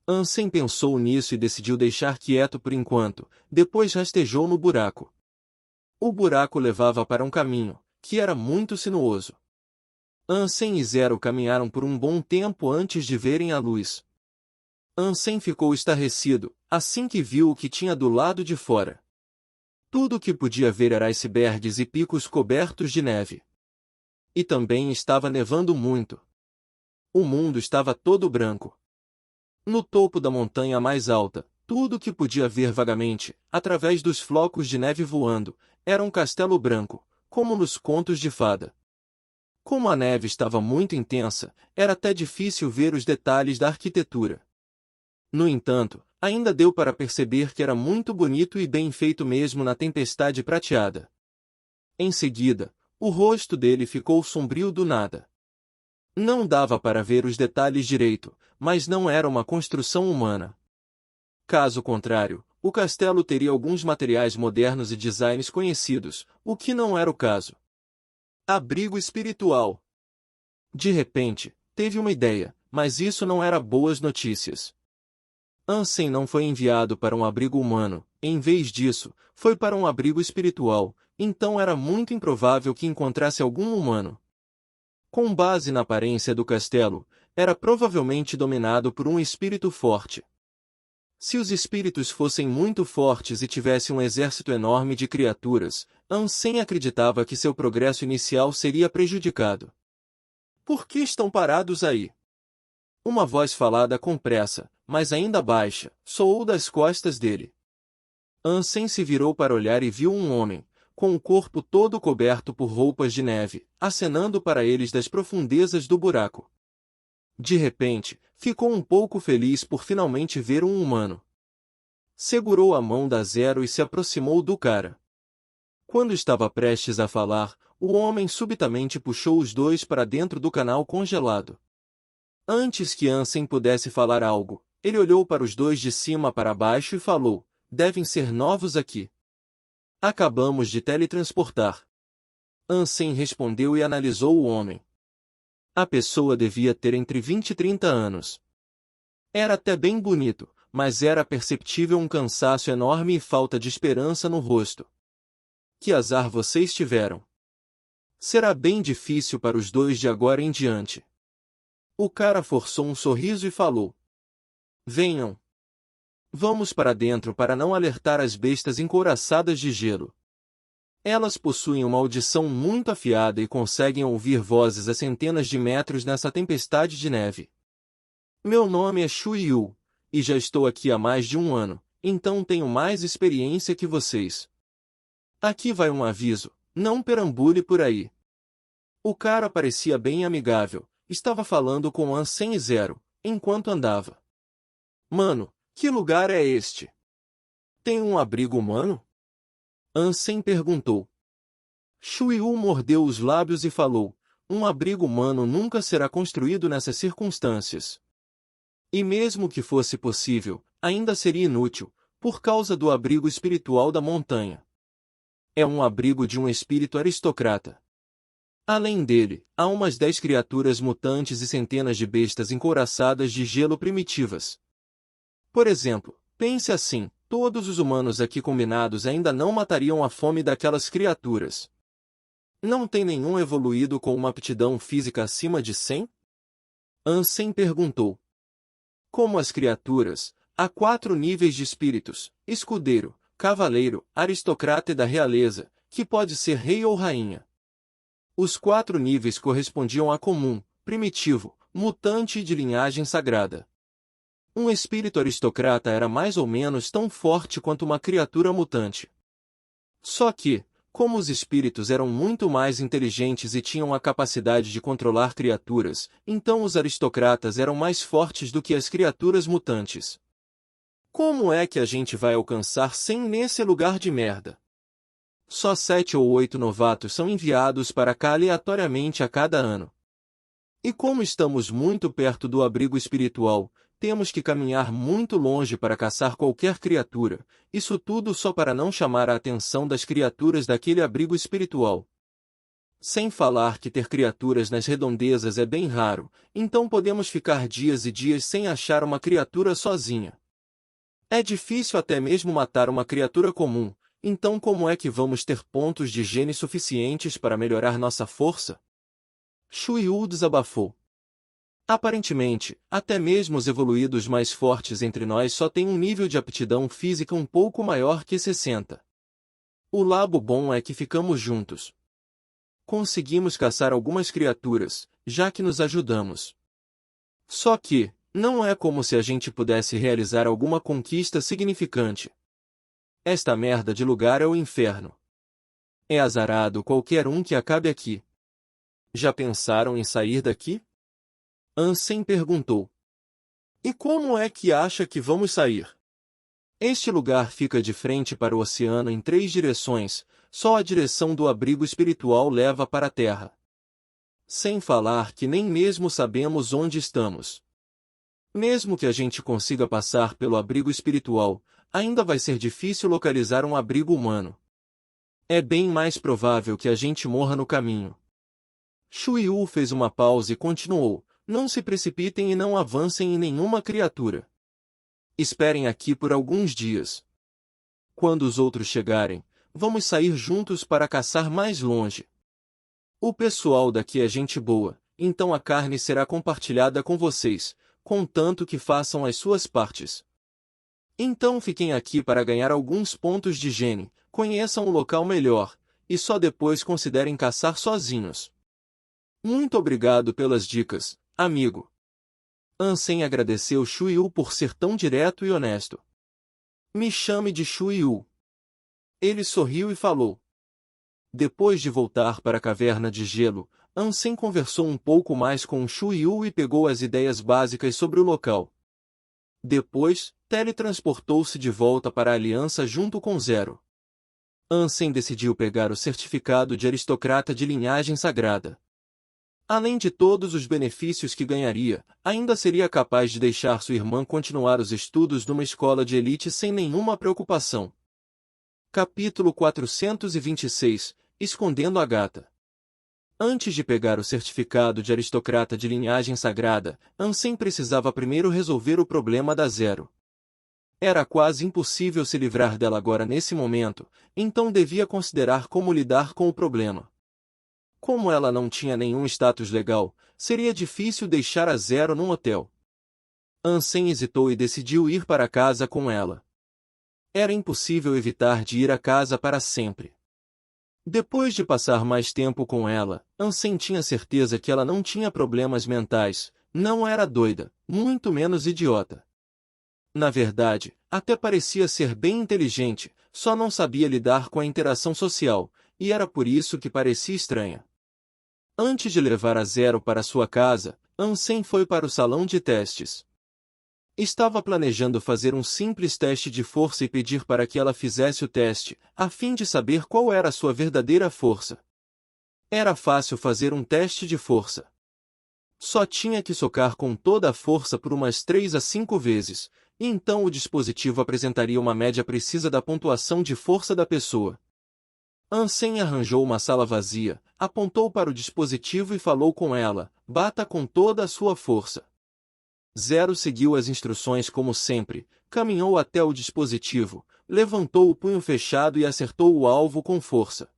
Ansem pensou nisso e decidiu deixar quieto por enquanto, depois rastejou no buraco. O buraco levava para um caminho, que era muito sinuoso. Ansem e Zero caminharam por um bom tempo antes de verem a luz. Ansem ficou estarrecido, assim que viu o que tinha do lado de fora. Tudo o que podia ver era icebergs e picos cobertos de neve. E também estava nevando muito. O mundo estava todo branco. No topo da montanha mais alta, tudo o que podia ver vagamente, através dos flocos de neve voando, era um castelo branco, como nos contos de fada. Como a neve estava muito intensa, era até difícil ver os detalhes da arquitetura. No entanto, ainda deu para perceber que era muito bonito e bem feito mesmo na tempestade prateada. Em seguida, o rosto dele ficou sombrio do nada. Não dava para ver os detalhes direito, mas não era uma construção humana. Caso contrário, o castelo teria alguns materiais modernos e designs conhecidos, o que não era o caso. Abrigo espiritual. De repente, teve uma ideia, mas isso não era boas notícias. Ansem não foi enviado para um abrigo humano, em vez disso, foi para um abrigo espiritual, então era muito improvável que encontrasse algum humano. Com base na aparência do castelo, era provavelmente dominado por um espírito forte. Se os espíritos fossem muito fortes e tivessem um exército enorme de criaturas, Ansem acreditava que seu progresso inicial seria prejudicado. Por que estão parados aí? Uma voz falada com pressa, mas ainda baixa, soou das costas dele. Ansem se virou para olhar e viu um homem, com o corpo todo coberto por roupas de neve, acenando para eles das profundezas do buraco. De repente, ficou um pouco feliz por finalmente ver um humano. Segurou a mão da Zero e se aproximou do cara. Quando estava prestes a falar, o homem subitamente puxou os dois para dentro do canal congelado. Antes que Ansem pudesse falar algo, ele olhou para os dois de cima para baixo e falou: devem ser novos aqui. Acabamos de teletransportar. Ansem respondeu e analisou o homem. A pessoa devia ter entre 20 e 30 anos. Era até bem bonito, mas era perceptível um cansaço enorme e falta de esperança no rosto. Que azar vocês tiveram. Será bem difícil para os dois de agora em diante. O cara forçou um sorriso e falou: venham. Vamos para dentro para não alertar as bestas encouraçadas de gelo. Elas possuem uma audição muito afiada e conseguem ouvir vozes a centenas de metros nessa tempestade de neve. Meu nome é Shu Yu, e já estou aqui há mais de um ano, então tenho mais experiência que vocês. Aqui vai um aviso, não perambule por aí. O cara parecia bem amigável, estava falando com Ansem e Zero, enquanto andava. Mano, que lugar é este? Tem um abrigo humano? Ansem perguntou. Shuyu mordeu os lábios e falou: um abrigo humano nunca será construído nessas circunstâncias. E mesmo que fosse possível, ainda seria inútil, por causa do abrigo espiritual da montanha. É um abrigo de um espírito aristocrata. Além dele, há umas 10 criaturas mutantes e centenas de bestas encouraçadas de gelo primitivas. Por exemplo, pense assim, todos os humanos aqui combinados ainda não matariam a fome daquelas criaturas. Não tem nenhum evoluído com uma aptidão física acima de 100? Ansem perguntou. Como as criaturas, há 4 níveis de espíritos: escudeiro, cavaleiro, aristocrata e da realeza, que pode ser rei ou rainha. Os 4 níveis correspondiam a comum, primitivo, mutante e de linhagem sagrada. Um espírito aristocrata era mais ou menos tão forte quanto uma criatura mutante. Só que, como os espíritos eram muito mais inteligentes e tinham a capacidade de controlar criaturas, então os aristocratas eram mais fortes do que as criaturas mutantes. Como é que a gente vai alcançar 100 nesse lugar de merda? Só 7 ou 8 novatos são enviados para cá aleatoriamente a cada ano. E como estamos muito perto do abrigo espiritual, temos que caminhar muito longe para caçar qualquer criatura, isso tudo só para não chamar a atenção das criaturas daquele abrigo espiritual. Sem falar que ter criaturas nas redondezas é bem raro, então podemos ficar dias e dias sem achar uma criatura sozinha. É difícil até mesmo matar uma criatura comum, então como é que vamos ter pontos de gene suficientes para melhorar nossa força? Shuyu desabafou. Aparentemente, até mesmo os evoluídos mais fortes entre nós só têm um nível de aptidão física um pouco maior que 60. O lado bom é que ficamos juntos. Conseguimos caçar algumas criaturas, já que nos ajudamos. Só que, não é como se a gente pudesse realizar alguma conquista significante. Esta merda de lugar é o inferno. É azarado qualquer um que acabe aqui. Já pensaram em sair daqui? Ansem perguntou. E como é que acha que vamos sair? Este lugar fica de frente para o oceano em 3 direções, só a direção do abrigo espiritual leva para a terra. Sem falar que nem mesmo sabemos onde estamos. Mesmo que a gente consiga passar pelo abrigo espiritual, ainda vai ser difícil localizar um abrigo humano. É bem mais provável que a gente morra no caminho. Shuyu fez uma pausa e continuou: não se precipitem e não avancem em nenhuma criatura. Esperem aqui por alguns dias. Quando os outros chegarem, vamos sair juntos para caçar mais longe. O pessoal daqui é gente boa, então a carne será compartilhada com vocês, contanto que façam as suas partes. Então fiquem aqui para ganhar alguns pontos de gene, conheçam o local melhor, e só depois considerem caçar sozinhos. Muito obrigado pelas dicas, amigo. Ansem agradeceu Shuyu por ser tão direto e honesto. Me chame de Shuyu. Ele sorriu e falou. Depois de voltar para a caverna de gelo, Ansem conversou um pouco mais com Shuyu e pegou as ideias básicas sobre o local. Depois, teletransportou-se de volta para a Aliança junto com Zero. Ansem decidiu pegar o certificado de aristocrata de linhagem sagrada. Além de todos os benefícios que ganharia, ainda seria capaz de deixar sua irmã continuar os estudos numa escola de elite sem nenhuma preocupação. Capítulo 426 – Escondendo a gata. Antes de pegar o certificado de aristocrata de linhagem sagrada, Ansem precisava primeiro resolver o problema da Zero. Era quase impossível se livrar dela agora nesse momento, então devia considerar como lidar com o problema. Como ela não tinha nenhum status legal, seria difícil deixar a Zero num hotel. Ansem hesitou e decidiu ir para casa com ela. Era impossível evitar de ir à casa para sempre. Depois de passar mais tempo com ela, Ansem tinha certeza que ela não tinha problemas mentais, não era doida, muito menos idiota. Na verdade, até parecia ser bem inteligente, só não sabia lidar com a interação social, e era por isso que parecia estranha. Antes de levar a Zero para sua casa, Ansem foi para o salão de testes. Estava planejando fazer um simples teste de força e pedir para que ela fizesse o teste, a fim de saber qual era a sua verdadeira força. Era fácil fazer um teste de força. Só tinha que socar com toda a força por umas 3 a 5 vezes, e então o dispositivo apresentaria uma média precisa da pontuação de força da pessoa. Ansem arranjou uma sala vazia, apontou para o dispositivo e falou com ela: bata com toda a sua força. Zero seguiu as instruções como sempre, caminhou até o dispositivo, levantou o punho fechado e acertou o alvo com força.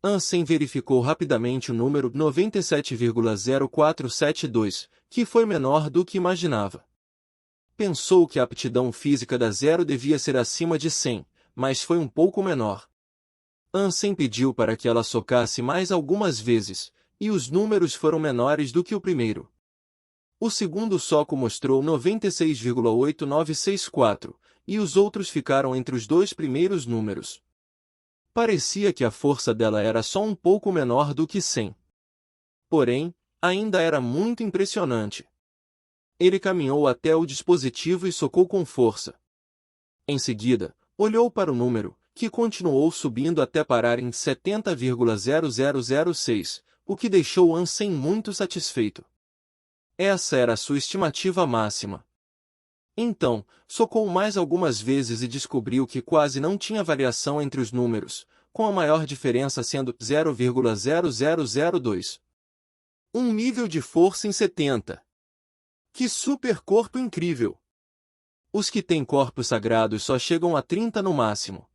Ansem verificou rapidamente o número 97,0472, que foi menor do que imaginava. Pensou que a aptidão física da Zero devia ser acima de 100, mas foi um pouco menor. Ansem pediu para que ela socasse mais algumas vezes, e os números foram menores do que o primeiro. O segundo soco mostrou 96,8964, e os outros ficaram entre os 2 primeiros números. Parecia que a força dela era só um pouco menor do que 100. Porém, ainda era muito impressionante. Ele caminhou até o dispositivo e socou com força. Em seguida, olhou para o número, que continuou subindo até parar em 70,0006, o que deixou Ansem muito satisfeito. Essa era a sua estimativa máxima. Então, socou mais algumas vezes e descobriu que quase não tinha variação entre os números, com a maior diferença sendo 0,0002. Um nível de força em 70. Que super corpo incrível! Os que têm corpos sagrados só chegam a 30 no máximo.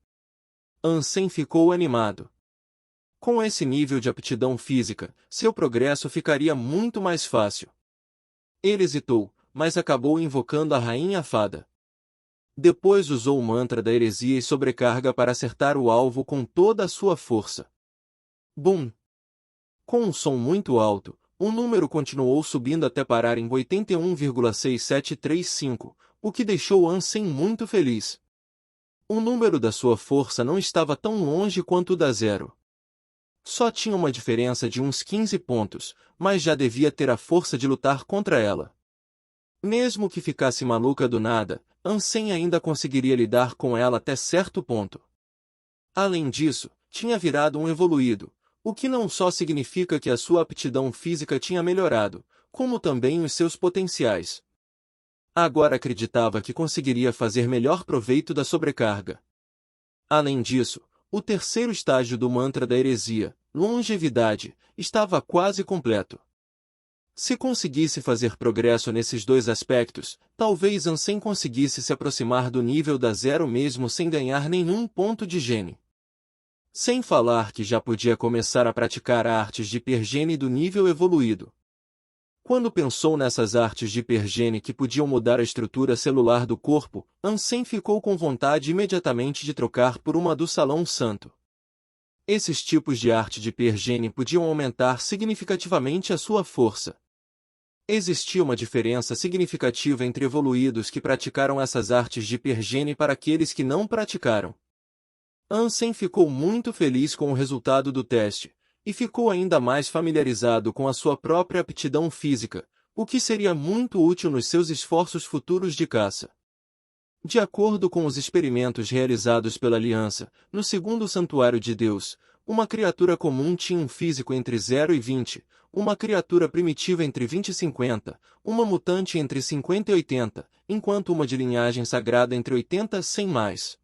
Ansem ficou animado. Com esse nível de aptidão física, seu progresso ficaria muito mais fácil. Ele hesitou, mas acabou invocando a Rainha Fada. Depois usou o mantra da heresia e sobrecarga para acertar o alvo com toda a sua força. Bum! Com um som muito alto, o número continuou subindo até parar em 81,6735, o que deixou Ansem muito feliz. O número da sua força não estava tão longe quanto o da Zero. Só tinha uma diferença de uns 15 pontos, mas já devia ter a força de lutar contra ela. Mesmo que ficasse maluca do nada, Ansem ainda conseguiria lidar com ela até certo ponto. Além disso, tinha virado um evoluído, o que não só significa que a sua aptidão física tinha melhorado, como também os seus potenciais. Agora acreditava que conseguiria fazer melhor proveito da sobrecarga. Além disso, o terceiro estágio do mantra da heresia, longevidade, estava quase completo. Se conseguisse fazer progresso nesses 2 aspectos, talvez Ansem conseguisse se aproximar do nível da Zero mesmo sem ganhar nenhum ponto de gene. Sem falar que já podia começar a praticar artes de hipergene do nível evoluído. Quando pensou nessas artes de hipergene que podiam mudar a estrutura celular do corpo, Ansem ficou com vontade imediatamente de trocar por uma do Salão Santo. Esses tipos de arte de hipergene podiam aumentar significativamente a sua força. Existia uma diferença significativa entre evoluídos que praticaram essas artes de hipergene para aqueles que não praticaram. Ansem ficou muito feliz com o resultado do teste, e ficou ainda mais familiarizado com a sua própria aptidão física, o que seria muito útil nos seus esforços futuros de caça. De acordo com os experimentos realizados pela Aliança, no segundo santuário de Deus, uma criatura comum tinha um físico entre 0 e 20, uma criatura primitiva entre 20 e 50, uma mutante entre 50 e 80, enquanto uma de linhagem sagrada entre 80 e 100 mais.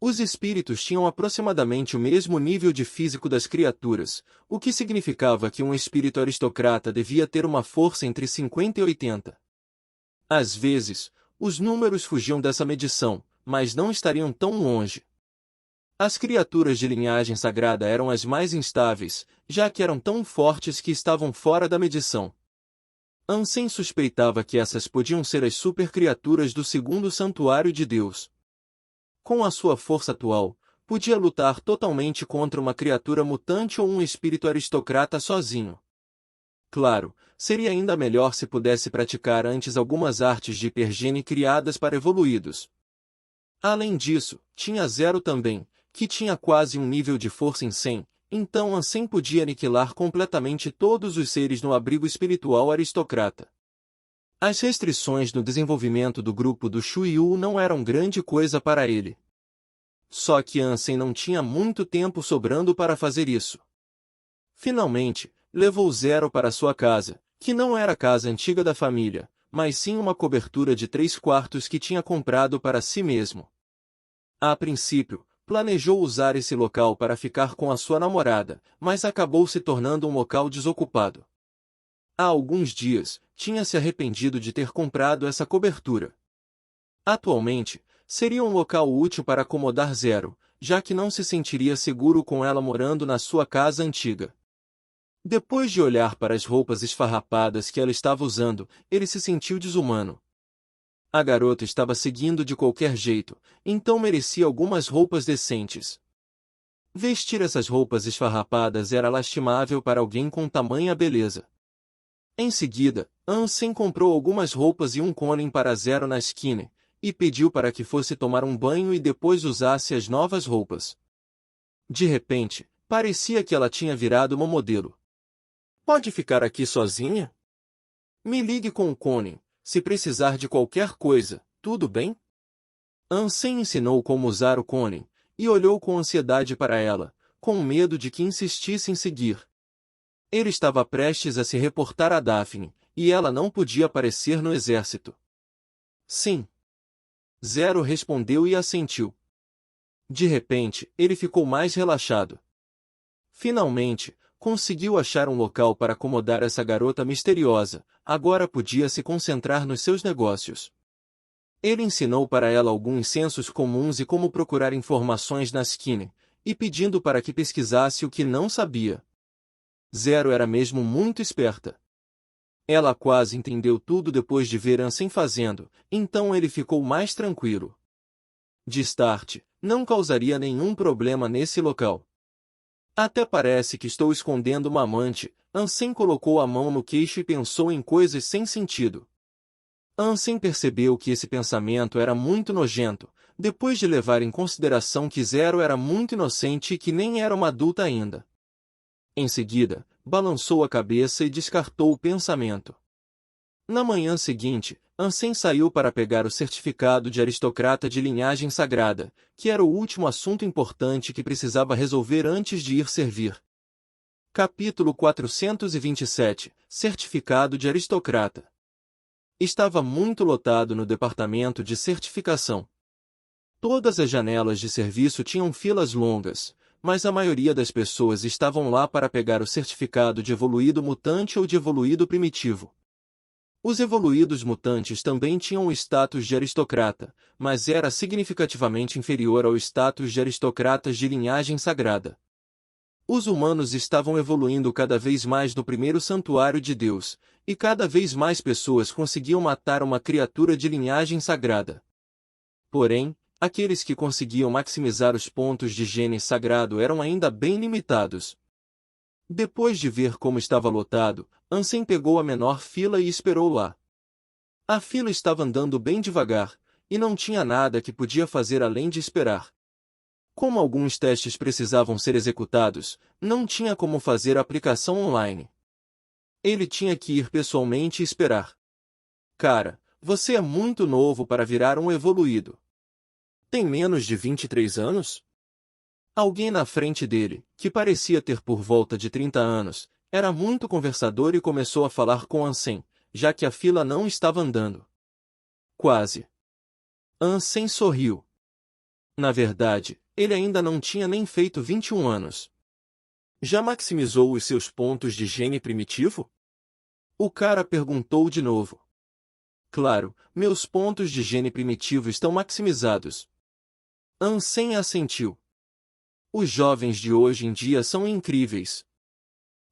Os espíritos tinham aproximadamente o mesmo nível de físico das criaturas, o que significava que um espírito aristocrata devia ter uma força entre 50 e 80. Às vezes, os números fugiam dessa medição, mas não estariam tão longe. As criaturas de linhagem sagrada eram as mais instáveis, já que eram tão fortes que estavam fora da medição. Ansem suspeitava que essas podiam ser as supercriaturas do segundo santuário de Deus. Com a sua força atual, podia lutar totalmente contra uma criatura mutante ou um espírito aristocrata sozinho. Claro, seria ainda melhor se pudesse praticar antes algumas artes de hipergene criadas para evoluídos. Além disso, tinha Zero também, que tinha quase um nível de força em 100, então Ansem podia aniquilar completamente todos os seres no abrigo espiritual aristocrata. As restrições no desenvolvimento do grupo do Shuyu não eram grande coisa para ele. Só que Ansem não tinha muito tempo sobrando para fazer isso. Finalmente, levou Zero para sua casa, que não era a casa antiga da família, mas sim uma cobertura de 3/4 que tinha comprado para si mesmo. A princípio, planejou usar esse local para ficar com a sua namorada, mas acabou se tornando um local desocupado. Há alguns dias, tinha se arrependido de ter comprado essa cobertura. Atualmente, seria um local útil para acomodar Zero, já que não se sentiria seguro com ela morando na sua casa antiga. Depois de olhar para as roupas esfarrapadas que ela estava usando, ele se sentiu desumano. A garota estava seguindo de qualquer jeito, então merecia algumas roupas decentes. Vestir essas roupas esfarrapadas era lastimável para alguém com tamanha beleza. Em seguida, Ansem comprou algumas roupas e um cone para Zero na esquina, e pediu para que fosse tomar um banho e depois usasse as novas roupas. De repente, parecia que ela tinha virado uma modelo. "Pode ficar aqui sozinha? Me ligue com o cone. Se precisar de qualquer coisa, tudo bem?" Ansem ensinou como usar o cone, e olhou com ansiedade para ela, com medo de que insistisse em seguir. Ele estava prestes a se reportar a Daphne, e ela não podia aparecer no exército. "Sim." Zero respondeu e assentiu. De repente, ele ficou mais relaxado. Finalmente, conseguiu achar um local para acomodar essa garota misteriosa, agora podia se concentrar nos seus negócios. Ele ensinou para ela alguns sensos comuns e como procurar informações na Skinny, e pedindo para que pesquisasse o que não sabia. Zero era mesmo muito esperta. Ela quase entendeu tudo depois de ver Ansem fazendo, então ele ficou mais tranquilo. De start, não causaria nenhum problema nesse local. "Até parece que estou escondendo uma amante." Ansem colocou a mão no queixo e pensou em coisas sem sentido. Ansem percebeu que esse pensamento era muito nojento, depois de levar em consideração que Zero era muito inocente e que nem era uma adulta ainda. Em seguida, balançou a cabeça e descartou o pensamento. Na manhã seguinte, Ansem saiu para pegar o certificado de aristocrata de linhagem sagrada, que era o último assunto importante que precisava resolver antes de ir servir. Capítulo 427 – Certificado de aristocrata. Estava muito lotado no departamento de certificação. Todas as janelas de serviço tinham filas longas, mas a maioria das pessoas estavam lá para pegar o certificado de evoluído mutante ou de evoluído primitivo. Os evoluídos mutantes também tinham o status de aristocrata, mas era significativamente inferior ao status de aristocratas de linhagem sagrada. Os humanos estavam evoluindo cada vez mais no primeiro santuário de Deus, e cada vez mais pessoas conseguiam matar uma criatura de linhagem sagrada. Porém, aqueles que conseguiam maximizar os pontos de gene sagrado eram ainda bem limitados. Depois de ver como estava lotado, Ansem pegou a menor fila e esperou lá. A fila estava andando bem devagar, e não tinha nada que podia fazer além de esperar. Como alguns testes precisavam ser executados, não tinha como fazer a aplicação online. Ele tinha que ir pessoalmente e esperar. Cara, você é muito novo para virar um evoluído. Tem menos de 23 anos? Alguém na frente dele, que parecia ter por volta de 30 anos, era muito conversador e começou a falar com Ansem, já que a fila não estava andando. Quase. Ansem sorriu. Na verdade, ele ainda não tinha nem feito 21 anos. Já maximizou os seus pontos de gene primitivo? O cara perguntou de novo. Claro, meus pontos de gene primitivo estão maximizados. Ansem assentiu. Os jovens de hoje em dia são incríveis.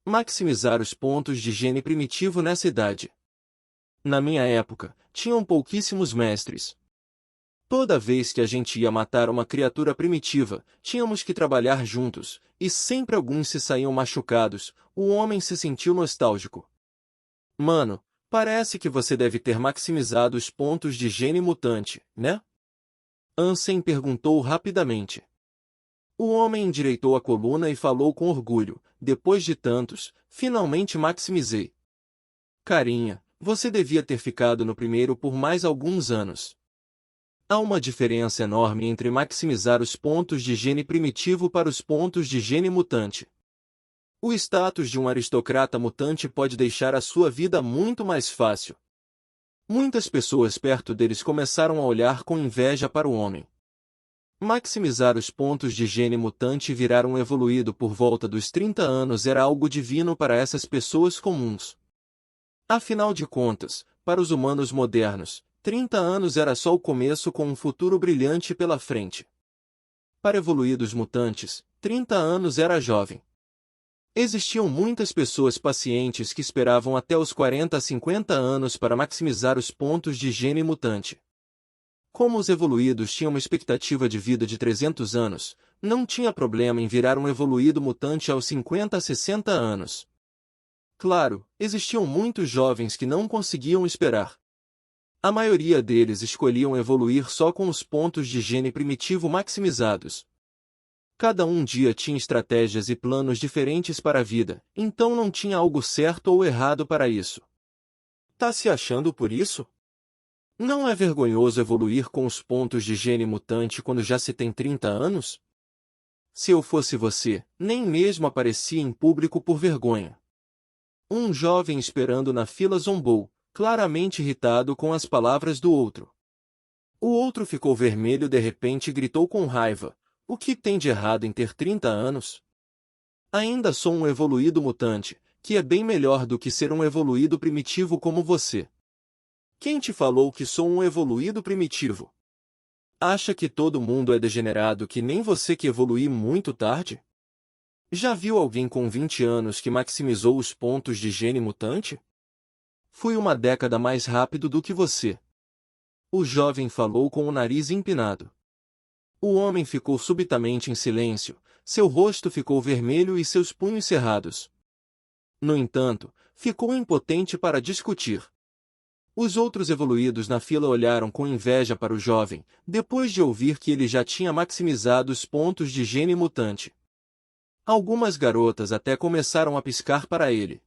Maximizar os pontos de gene primitivo nessa idade. Na minha época, tinham pouquíssimos mestres. Toda vez que a gente ia matar uma criatura primitiva, tínhamos que trabalhar juntos, e sempre alguns se saíam machucados. O homem se sentiu nostálgico. Mano, parece que você deve ter maximizado os pontos de gene mutante, né? Ansem perguntou rapidamente. O homem endireitou a coluna e falou com orgulho. Depois de tantos, finalmente maximizei. Carinha, você devia ter ficado no primeiro por mais alguns anos. Há uma diferença enorme entre maximizar os pontos de gene primitivo para os pontos de gene mutante. O status de um aristocrata mutante pode deixar a sua vida muito mais fácil. Muitas pessoas perto deles começaram a olhar com inveja para o homem. Maximizar os pontos de gene mutante e virar um evoluído por volta dos 30 anos era algo divino para essas pessoas comuns. Afinal de contas, para os humanos modernos, 30 anos era só o começo com um futuro brilhante pela frente. Para evoluídos mutantes, 30 anos era jovem. Existiam muitas pessoas pacientes que esperavam até os 40 a 50 anos para maximizar os pontos de gene mutante. Como os evoluídos tinham uma expectativa de vida de 300 anos, não tinha problema em virar um evoluído mutante aos 50 a 60 anos. Claro, existiam muitos jovens que não conseguiam esperar. A maioria deles escolhiam evoluir só com os pontos de gene primitivo maximizados. Cada dia tinha estratégias e planos diferentes para a vida, então não tinha algo certo ou errado para isso. Tá se achando por isso? Não é vergonhoso evoluir com os pontos de gene mutante quando já se tem 30 anos? Se eu fosse você, nem mesmo aparecia em público por vergonha. Um jovem esperando na fila zombou, claramente irritado com as palavras do outro. O outro ficou vermelho de repente e gritou com raiva: o que tem de errado em ter 30 anos? Ainda sou um evoluído mutante, que é bem melhor do que ser um evoluído primitivo como você. Quem te falou que sou um evoluído primitivo? Acha que todo mundo é degenerado que nem você que evolui muito tarde? Já viu alguém com 20 anos que maximizou os pontos de gene mutante? Fui uma década mais rápido do que você. O jovem falou com o nariz empinado. O homem ficou subitamente em silêncio, seu rosto ficou vermelho e seus punhos cerrados. No entanto, ficou impotente para discutir. Os outros evoluídos na fila olharam com inveja para o jovem, depois de ouvir que ele já tinha maximizado os pontos de gene mutante. Algumas garotas até começaram a piscar para ele.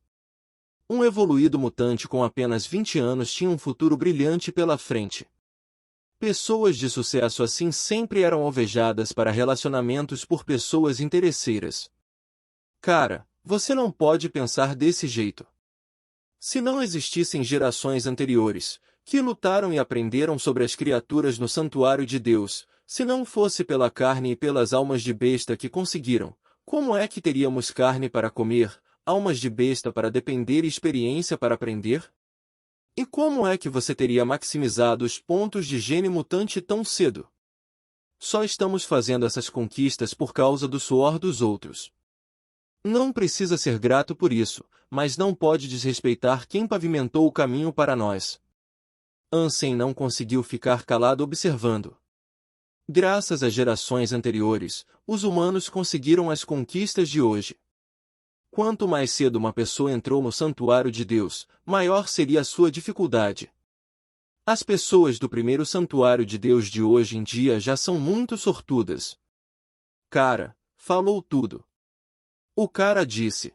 Um evoluído mutante com apenas 20 anos tinha um futuro brilhante pela frente. Pessoas de sucesso assim sempre eram alvejadas para relacionamentos por pessoas interesseiras. Cara, você não pode pensar desse jeito. Se não existissem gerações anteriores, que lutaram e aprenderam sobre as criaturas no santuário de Deus, se não fosse pela carne e pelas almas de besta que conseguiram, como é que teríamos carne para comer, almas de besta para depender e experiência para aprender? E como é que você teria maximizado os pontos de gene mutante tão cedo? Só estamos fazendo essas conquistas por causa do suor dos outros. Não precisa ser grato por isso, mas não pode desrespeitar quem pavimentou o caminho para nós. Ansem não conseguiu ficar calado observando. Graças às gerações anteriores, os humanos conseguiram as conquistas de hoje. Quanto mais cedo uma pessoa entrou no santuário de Deus, maior seria a sua dificuldade. As pessoas do primeiro santuário de Deus de hoje em dia já são muito sortudas. Cara, falou tudo. O cara disse.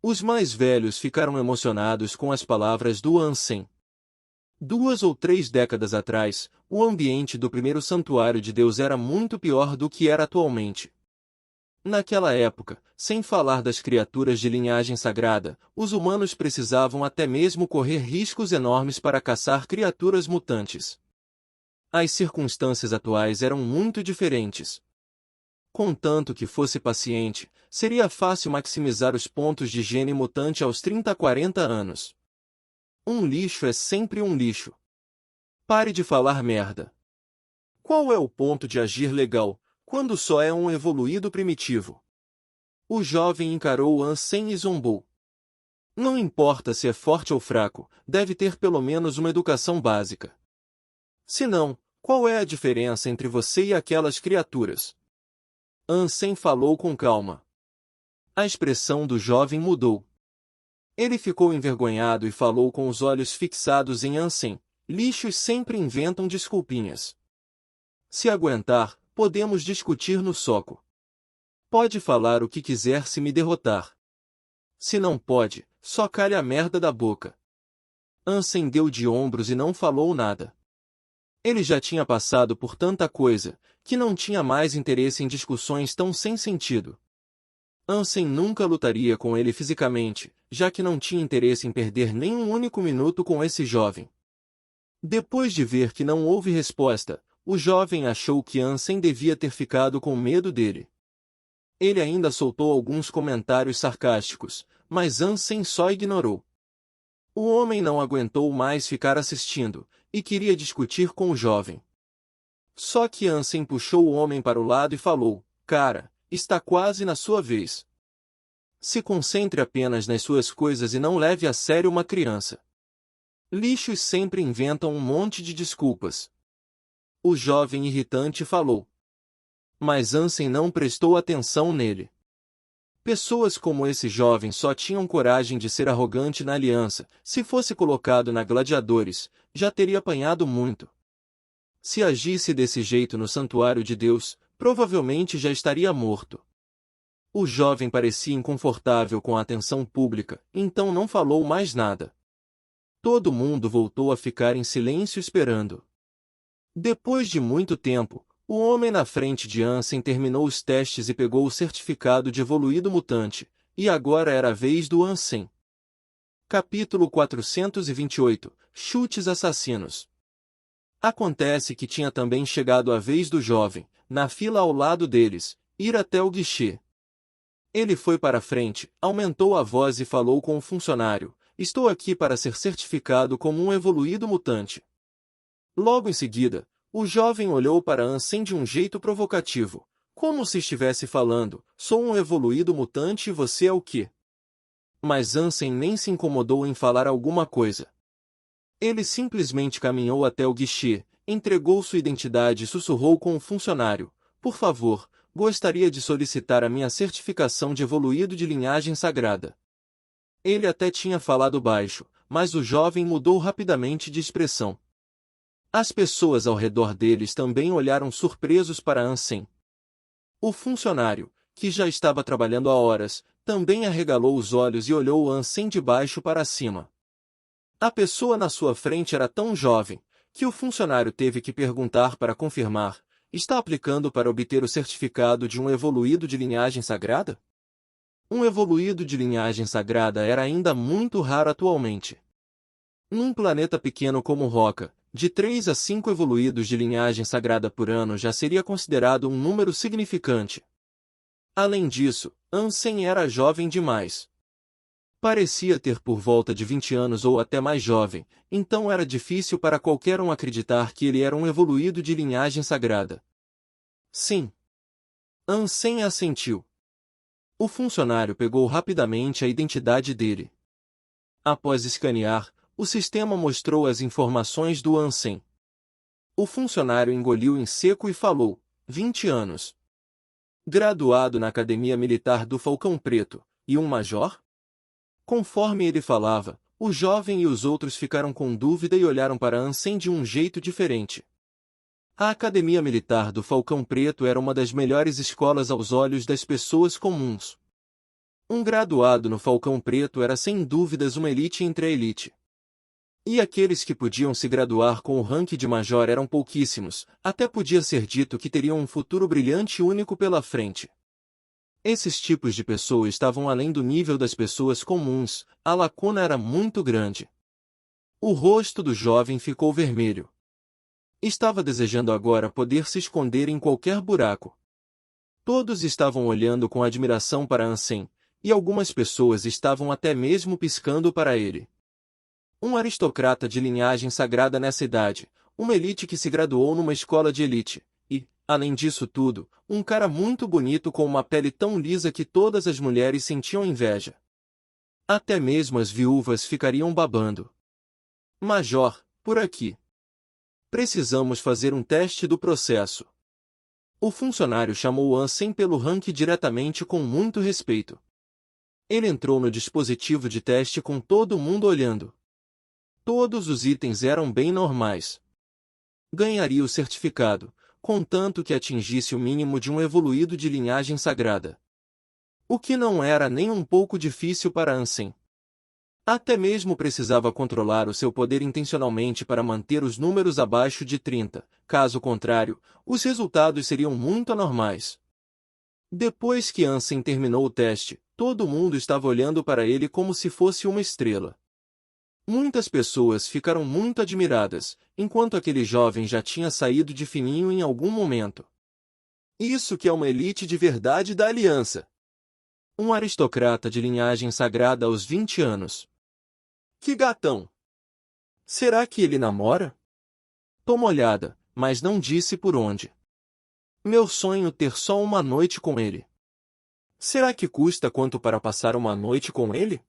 Os mais velhos ficaram emocionados com as palavras do Ansem. 2 ou 3 décadas atrás, o ambiente do primeiro santuário de Deus era muito pior do que era atualmente. Naquela época, sem falar das criaturas de linhagem sagrada, os humanos precisavam até mesmo correr riscos enormes para caçar criaturas mutantes. As circunstâncias atuais eram muito diferentes. Contanto que fosse paciente, seria fácil maximizar os pontos de gene mutante aos 30 a 40 anos. Um lixo é sempre um lixo. Pare de falar merda. Qual é o ponto de agir legal, quando só é um evoluído primitivo? O jovem encarou Ansem e zombou. Não importa se é forte ou fraco, deve ter pelo menos uma educação básica. Se não, qual é a diferença entre você e aquelas criaturas? Ansem falou com calma. A expressão do jovem mudou. Ele ficou envergonhado e falou com os olhos fixados em Ansem. Lixos sempre inventam desculpinhas. Se aguentar, podemos discutir no soco. Pode falar o que quiser se me derrotar. Se não pode, só cale a merda da boca. Ansem deu de ombros e não falou nada. Ele já tinha passado por tanta coisa, que não tinha mais interesse em discussões tão sem sentido. Ansem nunca lutaria com ele fisicamente, já que não tinha interesse em perder nem um único minuto com esse jovem. Depois de ver que não houve resposta, o jovem achou que Ansem devia ter ficado com medo dele. Ele ainda soltou alguns comentários sarcásticos, mas Ansem só ignorou. O homem não aguentou mais ficar assistindo, e queria discutir com o jovem. Só que Ansem puxou o homem para o lado e falou: "Cara, está quase na sua vez. Se concentre apenas nas suas coisas e não leve a sério uma criança. Lixos sempre inventam um monte de desculpas." O jovem irritante falou. Mas Ansem não prestou atenção nele. Pessoas como esse jovem só tinham coragem de ser arrogante na aliança. Se fosse colocado na Gladiadores, já teria apanhado muito. Se agisse desse jeito no santuário de Deus, provavelmente já estaria morto. O jovem parecia inconfortável com a atenção pública, então não falou mais nada. Todo mundo voltou a ficar em silêncio esperando. Depois de muito tempo, o homem na frente de Ansem terminou os testes e pegou o certificado de evoluído mutante, e agora era a vez do Ansem. Capítulo 428 – Chutes assassinos. Acontece que tinha também chegado a vez do jovem, na fila ao lado deles, ir até o guichê. Ele foi para a frente, aumentou a voz e falou com o funcionário: "Estou aqui para ser certificado como um evoluído mutante." Logo em seguida, o jovem olhou para Ansem de um jeito provocativo, como se estivesse falando: "Sou um evoluído mutante e você é o quê?" Mas Ansem nem se incomodou em falar alguma coisa. Ele simplesmente caminhou até o guichê, entregou sua identidade e sussurrou com o funcionário: "Por favor, gostaria de solicitar a minha certificação de evoluído de linhagem sagrada." Ele até tinha falado baixo, mas o jovem mudou rapidamente de expressão. As pessoas ao redor deles também olharam surpresos para Ansem. O funcionário, que já estava trabalhando há horas, também arregalou os olhos e olhou Ansem de baixo para cima. A pessoa na sua frente era tão jovem, que o funcionário teve que perguntar para confirmar: "Está aplicando para obter o certificado de um evoluído de linhagem sagrada?" Um evoluído de linhagem sagrada era ainda muito raro atualmente. Num planeta pequeno como Roca, de 3 a 5 evoluídos de linhagem sagrada por ano já seria considerado um número significante. Além disso, Ansem era jovem demais. Parecia ter por volta de 20 anos ou até mais jovem, então era difícil para qualquer um acreditar que ele era um evoluído de linhagem sagrada. Sim. Ansem assentiu. O funcionário pegou rapidamente a identidade dele. Após escanear, o sistema mostrou as informações do Ansem. O funcionário engoliu em seco e falou: 20 anos. Graduado na Academia Militar do Falcão Preto, e um major? Conforme ele falava, o jovem e os outros ficaram com dúvida e olharam para Ansem de um jeito diferente. A Academia Militar do Falcão Preto era uma das melhores escolas aos olhos das pessoas comuns. Um graduado no Falcão Preto era sem dúvidas uma elite entre a elite. E aqueles que podiam se graduar com o rank de major eram pouquíssimos, até podia ser dito que teriam um futuro brilhante e único pela frente. Esses tipos de pessoas estavam além do nível das pessoas comuns, a lacuna era muito grande. O rosto do jovem ficou vermelho. Estava desejando agora poder se esconder em qualquer buraco. Todos estavam olhando com admiração para Ansem, e algumas pessoas estavam até mesmo piscando para ele. Um aristocrata de linhagem sagrada nessa idade, uma elite que se graduou numa escola de elite, e, além disso tudo, um cara muito bonito com uma pele tão lisa que todas as mulheres sentiam inveja. Até mesmo as viúvas ficariam babando. Major, por aqui. Precisamos fazer um teste do processo. O funcionário chamou Ansem pelo rank diretamente com muito respeito. Ele entrou no dispositivo de teste com todo mundo olhando. Todos os itens eram bem normais. Ganharia o certificado, contanto que atingisse o mínimo de um evoluído de linhagem sagrada. O que não era nem um pouco difícil para Ansem. Até mesmo precisava controlar o seu poder intencionalmente para manter os números abaixo de 30, caso contrário, os resultados seriam muito anormais. Depois que Ansem terminou o teste, todo mundo estava olhando para ele como se fosse uma estrela. Muitas pessoas ficaram muito admiradas, enquanto aquele jovem já tinha saído de fininho em algum momento. Isso que é uma elite de verdade da aliança. Um aristocrata de linhagem sagrada aos 20 anos. Que gatão! Será que ele namora? Toma olhada, mas não disse por onde. Meu sonho ter só uma noite com ele. Será que custa quanto para passar uma noite com ele?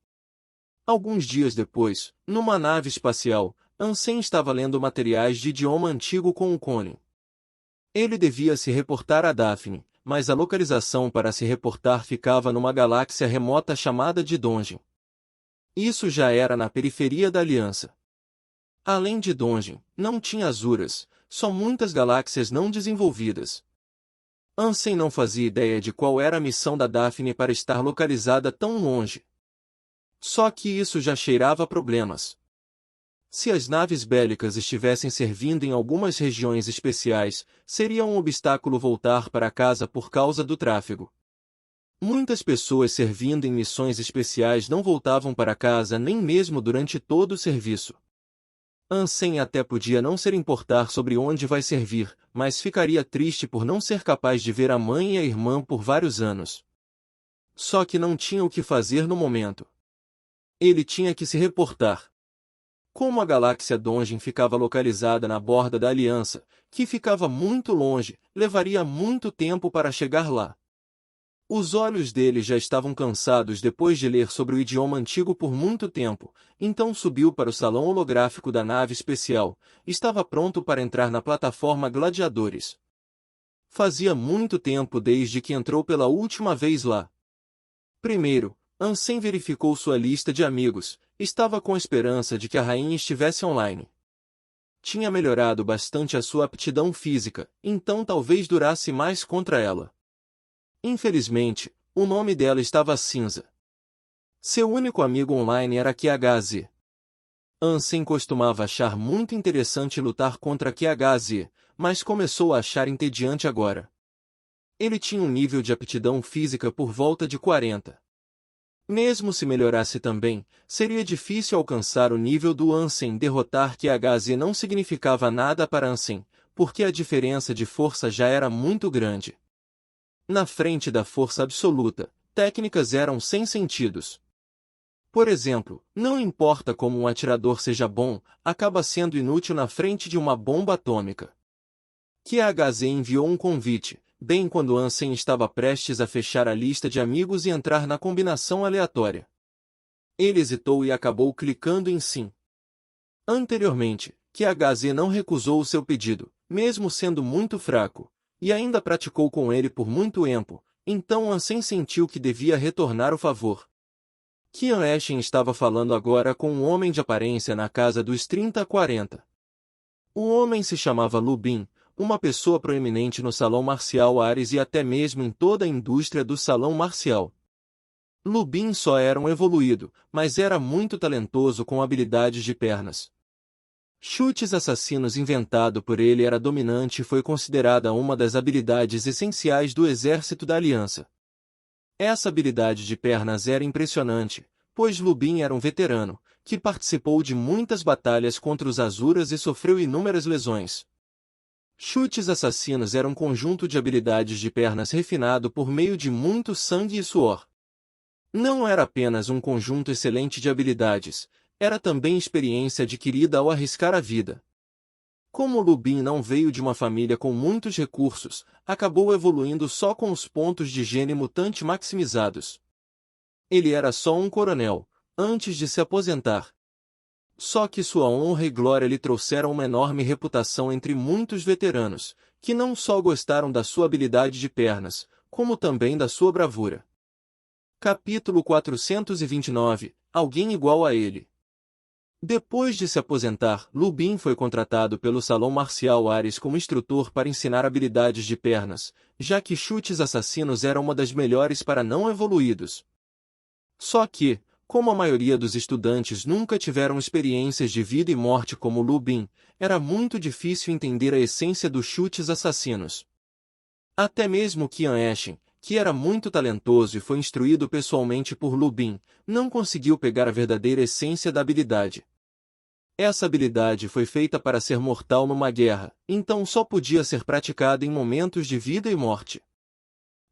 Alguns dias depois, numa nave espacial, Ansem estava lendo materiais de idioma antigo com o Cone. Ele devia se reportar a Daphne, mas a localização para se reportar ficava numa galáxia remota chamada de Dongen. Isso já era na periferia da Aliança. Além de Dongen, não tinha Azuras, só muitas galáxias não desenvolvidas. Ansem não fazia ideia de qual era a missão da Daphne para estar localizada tão longe. Só que isso já cheirava a problemas. Se as naves bélicas estivessem servindo em algumas regiões especiais, seria um obstáculo voltar para casa por causa do tráfego. Muitas pessoas servindo em missões especiais não voltavam para casa nem mesmo durante todo o serviço. Ansem até podia não se importar sobre onde vai servir, mas ficaria triste por não ser capaz de ver a mãe e a irmã por vários anos. Só que não tinha o que fazer no momento. Ele tinha que se reportar. Como a galáxia Dongen ficava localizada na borda da Aliança, que ficava muito longe, levaria muito tempo para chegar lá. Os olhos dele já estavam cansados depois de ler sobre o idioma antigo por muito tempo, então subiu para o salão holográfico da nave especial, estava pronto para entrar na plataforma Gladiadores. Fazia muito tempo desde que entrou pela última vez lá. Primeiro, Ansem verificou sua lista de amigos, estava com esperança de que a rainha estivesse online. Tinha melhorado bastante a sua aptidão física, então talvez durasse mais contra ela. Infelizmente, o nome dela estava cinza. Seu único amigo online era QHZ. Ansem costumava achar muito interessante lutar contra QHZ, mas começou a achar entediante agora. Ele tinha um nível de aptidão física por volta de 40. Mesmo se melhorasse também, seria difícil alcançar o nível do Ansem. Derrotar QHZ não significava nada para Ansem, porque a diferença de força já era muito grande. Na frente da força absoluta, técnicas eram sem sentidos. Por exemplo, não importa como um atirador seja bom, acaba sendo inútil na frente de uma bomba atômica. QHZ enviou um convite, bem quando Ansem estava prestes a fechar a lista de amigos e entrar na combinação aleatória. Ele hesitou e acabou clicando em sim. Anteriormente, QHZ não recusou o seu pedido, mesmo sendo muito fraco, e ainda praticou com ele por muito tempo, então Ansem sentiu que devia retornar o favor. Qian Eshin estava falando agora com um homem de aparência na casa dos 30 a 40. O homem se chamava Lu Bin, uma pessoa proeminente no salão marcial Ares e até mesmo em toda a indústria do salão marcial. Lubin só era um evoluído, mas era muito talentoso com habilidades de pernas. Chutes assassinos inventado por ele era dominante e foi considerada uma das habilidades essenciais do exército da Aliança. Essa habilidade de pernas era impressionante, pois Lubin era um veterano, que participou de muitas batalhas contra os Azuras e sofreu inúmeras lesões. Chutes assassinos era um conjunto de habilidades de pernas refinado por meio de muito sangue e suor. Não era apenas um conjunto excelente de habilidades, era também experiência adquirida ao arriscar a vida. Como Lubin não veio de uma família com muitos recursos, acabou evoluindo só com os pontos de gene mutante maximizados. Ele era só um coronel, antes de se aposentar. Só que sua honra e glória lhe trouxeram uma enorme reputação entre muitos veteranos, que não só gostaram da sua habilidade de pernas, como também da sua bravura. Capítulo 429 – Alguém igual a ele. Depois de se aposentar, Lubin foi contratado pelo Salão Marcial Ares como instrutor para ensinar habilidades de pernas, já que chutes assassinos era uma das melhores para não evoluídos. Só que, como a maioria dos estudantes nunca tiveram experiências de vida e morte como Lubin, era muito difícil entender a essência dos chutes assassinos. Até mesmo Qian Eshin, que era muito talentoso e foi instruído pessoalmente por Lubin, não conseguiu pegar a verdadeira essência da habilidade. Essa habilidade foi feita para ser mortal numa guerra, então só podia ser praticada em momentos de vida e morte.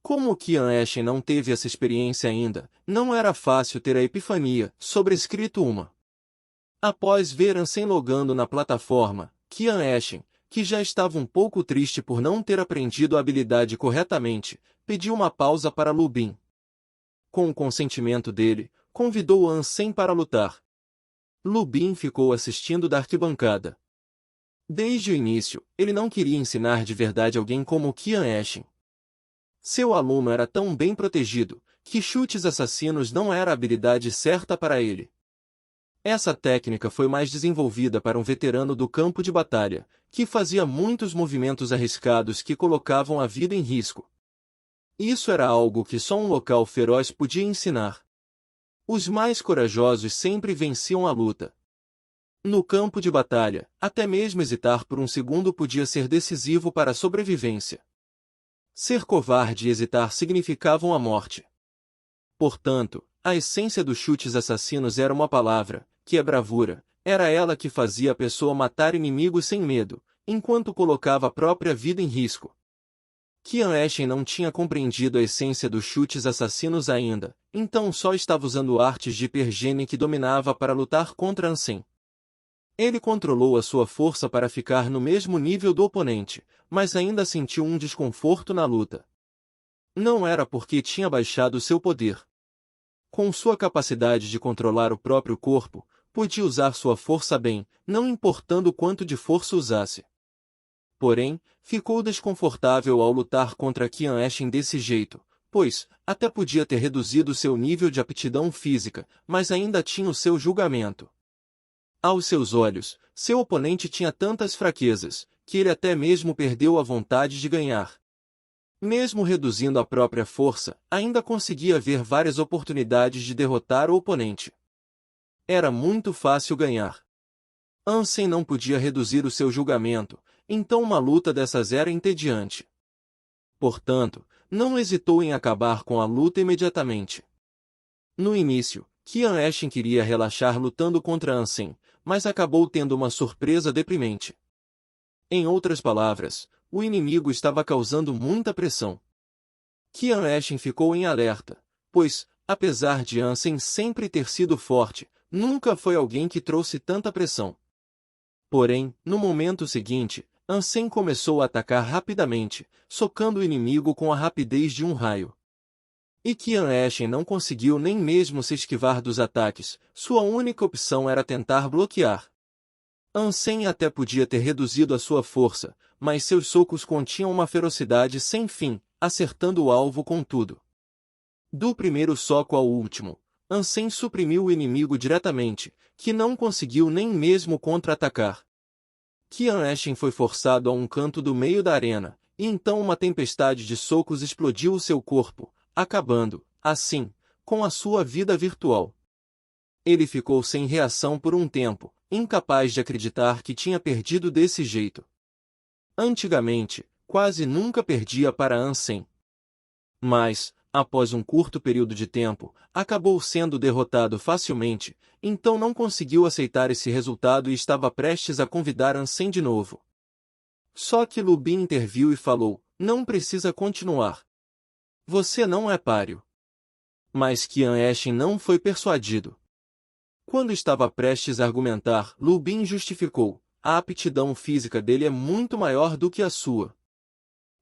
Como Qian Eshin não teve essa experiência ainda, não era fácil ter a epifania, sobrescrito uma. Após ver Ansem logando na plataforma, Qian Eshin, que já estava um pouco triste por não ter aprendido a habilidade corretamente, pediu uma pausa para Lubin. Com o consentimento dele, convidou Ansem para lutar. Lubin ficou assistindo da arquibancada. Desde o início, ele não queria ensinar de verdade alguém como Qian Eshin. Seu aluno era tão bem protegido, que chutes assassinos não era a habilidade certa para ele. Essa técnica foi mais desenvolvida para um veterano do campo de batalha, que fazia muitos movimentos arriscados que colocavam a vida em risco. Isso era algo que só um local feroz podia ensinar. Os mais corajosos sempre venciam a luta. No campo de batalha, até mesmo hesitar por um segundo podia ser decisivo para a sobrevivência. Ser covarde e hesitar significavam a morte. Portanto, a essência dos chutes assassinos era uma palavra, que é bravura. Era ela que fazia a pessoa matar inimigos sem medo, enquanto colocava a própria vida em risco. Qian Eshin não tinha compreendido a essência dos chutes assassinos ainda, então só estava usando artes de hipergene que dominava para lutar contra Ansem. Ele controlou a sua força para ficar no mesmo nível do oponente, mas ainda sentiu um desconforto na luta. Não era porque tinha baixado seu poder. Com sua capacidade de controlar o próprio corpo, podia usar sua força bem, não importando quanto de força usasse. Porém, ficou desconfortável ao lutar contra Qian Eshin desse jeito, pois, até podia ter reduzido seu nível de aptidão física, mas ainda tinha o seu julgamento. Aos seus olhos, seu oponente tinha tantas fraquezas, que ele até mesmo perdeu a vontade de ganhar. Mesmo reduzindo a própria força, ainda conseguia ver várias oportunidades de derrotar o oponente. Era muito fácil ganhar. Ansem não podia reduzir o seu julgamento, então uma luta dessas era entediante. Portanto, não hesitou em acabar com a luta imediatamente. No início, Qian Eshin queria relaxar lutando contra Ansem, mas acabou tendo uma surpresa deprimente. Em outras palavras, o inimigo estava causando muita pressão. Qian Eshin ficou em alerta, pois, apesar de Ansem sempre ter sido forte, nunca foi alguém que trouxe tanta pressão. Porém, no momento seguinte, Ansem começou a atacar rapidamente, socando o inimigo com a rapidez de um raio. E Qian Eshin não conseguiu nem mesmo se esquivar dos ataques, sua única opção era tentar bloquear. Ansem até podia ter reduzido a sua força, mas seus socos continham uma ferocidade sem fim, acertando o alvo com tudo. Do primeiro soco ao último, Ansem suprimiu o inimigo diretamente, que não conseguiu nem mesmo contra-atacar. Qian Eshin foi forçado a um canto do meio da arena, e então uma tempestade de socos explodiu o seu corpo, acabando, assim, com a sua vida virtual. Ele ficou sem reação por um tempo, incapaz de acreditar que tinha perdido desse jeito. Antigamente, quase nunca perdia para Ansem. Mas, após um curto período de tempo, acabou sendo derrotado facilmente, então não conseguiu aceitar esse resultado e estava prestes a convidar Ansem de novo. Só que Lu Bin interviu e falou: "Não precisa continuar. Você não é páreo." Mas Qian Eshin não foi persuadido. Quando estava prestes a argumentar, Lu Bin justificou: "A aptidão física dele é muito maior do que a sua.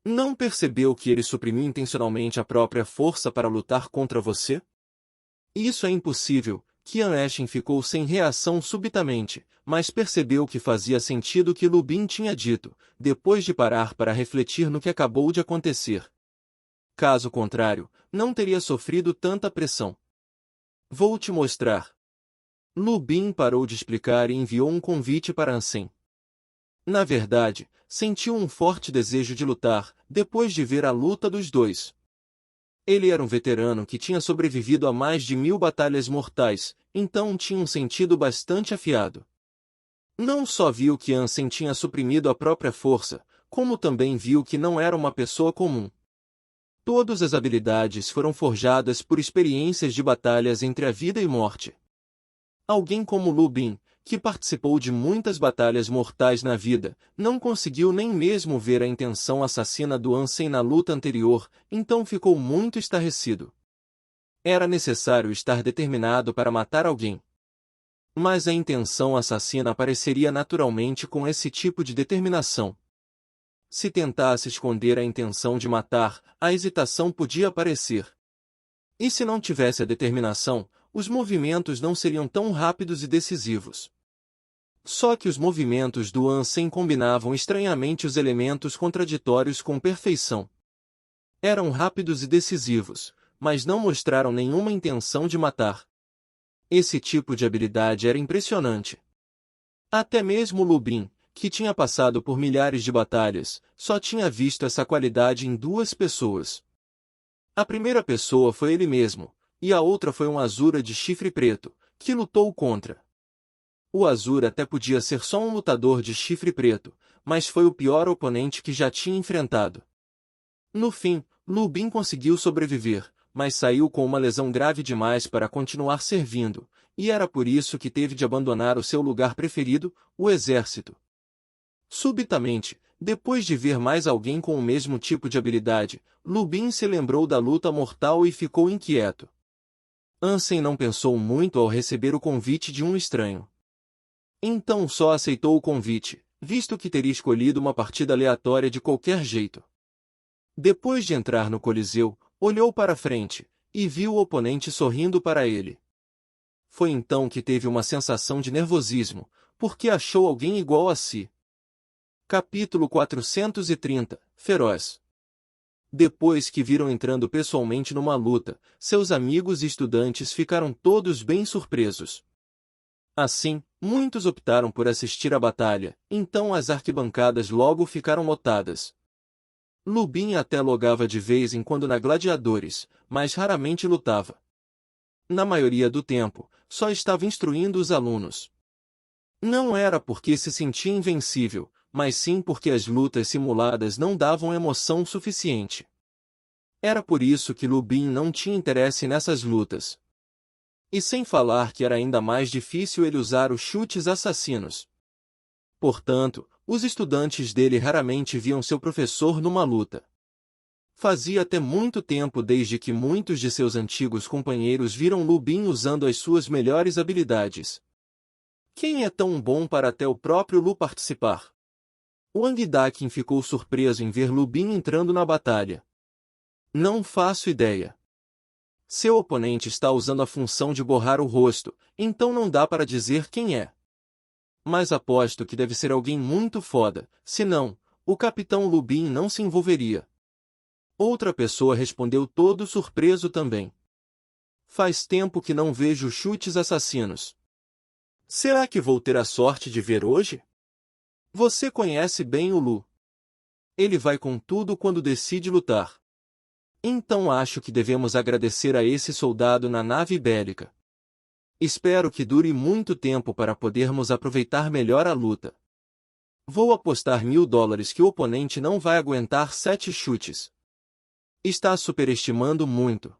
Não percebeu que ele suprimiu intencionalmente a própria força para lutar contra você? Isso é impossível." Qian Eshin ficou sem reação subitamente, mas percebeu que fazia sentido o que Lu Bin tinha dito, depois de parar para refletir no que acabou de acontecer. Caso contrário, não teria sofrido tanta pressão. "Vou te mostrar." Lu Bin parou de explicar e enviou um convite para Ansem. Na verdade, sentiu um forte desejo de lutar, depois de ver a luta dos dois. Ele era um veterano que tinha sobrevivido a mais de 1000 batalhas mortais, então tinha um sentido bastante afiado. Não só viu que Ansem tinha suprimido a própria força, como também viu que não era uma pessoa comum. Todas as habilidades foram forjadas por experiências de batalhas entre a vida e morte. Alguém como Lu Bin, que participou de muitas batalhas mortais na vida, não conseguiu nem mesmo ver a intenção assassina do Ansem na luta anterior, então ficou muito estarrecido. Era necessário estar determinado para matar alguém. Mas a intenção assassina apareceria naturalmente com esse tipo de determinação. Se tentasse esconder a intenção de matar, a hesitação podia aparecer. E se não tivesse a determinação, os movimentos não seriam tão rápidos e decisivos. Só que os movimentos do Ansem combinavam estranhamente os elementos contraditórios com perfeição. Eram rápidos e decisivos, mas não mostraram nenhuma intenção de matar. Esse tipo de habilidade era impressionante. Até mesmo Lu Bin, que tinha passado por milhares de batalhas, só tinha visto essa qualidade em 2 pessoas. A primeira pessoa foi ele mesmo, e a outra foi um Asura de chifre preto, que lutou contra. O Asura até podia ser só um lutador de chifre preto, mas foi o pior oponente que já tinha enfrentado. No fim, Lu Bin conseguiu sobreviver, mas saiu com uma lesão grave demais para continuar servindo, e era por isso que teve de abandonar o seu lugar preferido, o exército. Subitamente, depois de ver mais alguém com o mesmo tipo de habilidade, Lu Bin se lembrou da luta mortal e ficou inquieto. Ansem não pensou muito ao receber o convite de um estranho. Então só aceitou o convite, visto que teria escolhido uma partida aleatória de qualquer jeito. Depois de entrar no Coliseu, olhou para frente, e viu o oponente sorrindo para ele. Foi então que teve uma sensação de nervosismo, porque achou alguém igual a si. Capítulo 430 – Feroz. Depois que viram entrando pessoalmente numa luta, seus amigos e estudantes ficaram todos bem surpresos. Assim, muitos optaram por assistir à batalha, então as arquibancadas logo ficaram lotadas. Lu Bin até logava de vez em quando na Gladiadores, mas raramente lutava. Na maioria do tempo, só estava instruindo os alunos. Não era porque se sentia invencível, mas sim porque as lutas simuladas não davam emoção suficiente. Era por isso que Lu Bin não tinha interesse nessas lutas. E sem falar que era ainda mais difícil ele usar os chutes assassinos. Portanto, os estudantes dele raramente viam seu professor numa luta. Fazia até muito tempo desde que muitos de seus antigos companheiros viram Lu Bin usando as suas melhores habilidades. Quem é tão bom para até o próprio Lu participar? Wang Dakin ficou surpreso em ver Lu Bin entrando na batalha. Não faço ideia. Seu oponente está usando a função de borrar o rosto, então não dá para dizer quem é. Mas aposto que deve ser alguém muito foda, senão, o Capitão Lu Bin não se envolveria. Outra pessoa respondeu todo surpreso também. Faz tempo que não vejo chutes assassinos. Será que vou ter a sorte de ver hoje? Você conhece bem o Lu. Ele vai com tudo quando decide lutar. Então acho que devemos agradecer a esse soldado na nave bélica. Espero que dure muito tempo para podermos aproveitar melhor a luta. Vou apostar $1000 que o oponente não vai aguentar 7 chutes. Está superestimando muito.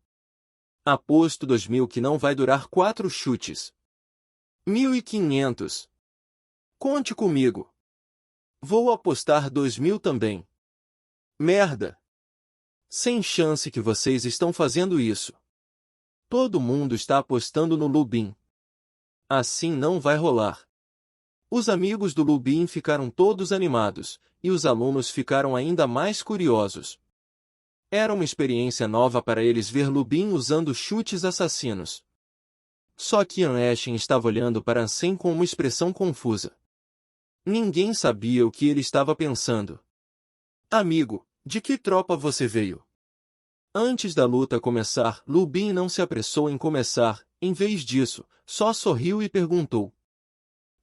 Aposto 2000 que não vai durar 4 chutes. 1500. Conte comigo. Vou apostar 2000 também. Merda! Sem chance que vocês estão fazendo isso. Todo mundo está apostando no Lubin. Assim não vai rolar. Os amigos do Lubin ficaram todos animados, e os alunos ficaram ainda mais curiosos. Era uma experiência nova para eles ver Lubin usando chutes assassinos. Só que Ansem estava olhando para Ansem com uma expressão confusa. Ninguém sabia o que ele estava pensando. Amigo, de que tropa você veio? Antes da luta começar, Lubin não se apressou em começar, em vez disso, só sorriu e perguntou.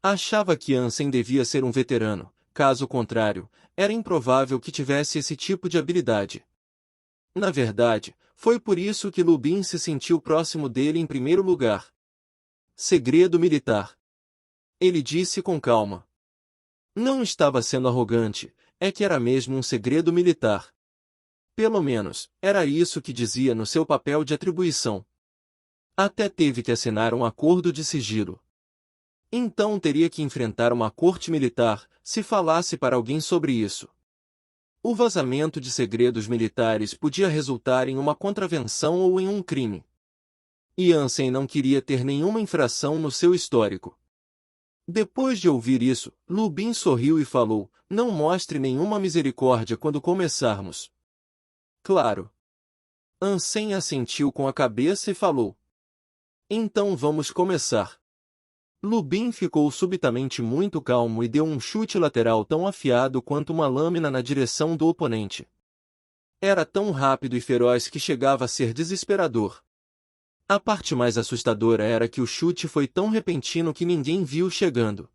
Achava que Ansem devia ser um veterano, caso contrário, era improvável que tivesse esse tipo de habilidade. Na verdade, foi por isso que Lubin se sentiu próximo dele em primeiro lugar. Segredo militar. Ele disse com calma. Não estava sendo arrogante, é que era mesmo um segredo militar. Pelo menos, era isso que dizia no seu papel de atribuição. Até teve que assinar um acordo de sigilo. Então teria que enfrentar uma corte militar, se falasse para alguém sobre isso. O vazamento de segredos militares podia resultar em uma contravenção ou em um crime. E Ansem não queria ter nenhuma infração no seu histórico. Depois de ouvir isso, Lubin sorriu e falou, não mostre nenhuma misericórdia quando começarmos. Claro. Ansem assentiu com a cabeça e falou. Então vamos começar. Lubin ficou subitamente muito calmo e deu um chute lateral tão afiado quanto uma lâmina na direção do oponente. Era tão rápido e feroz que chegava a ser desesperador. A parte mais assustadora era que o chute foi tão repentino que ninguém viu chegando.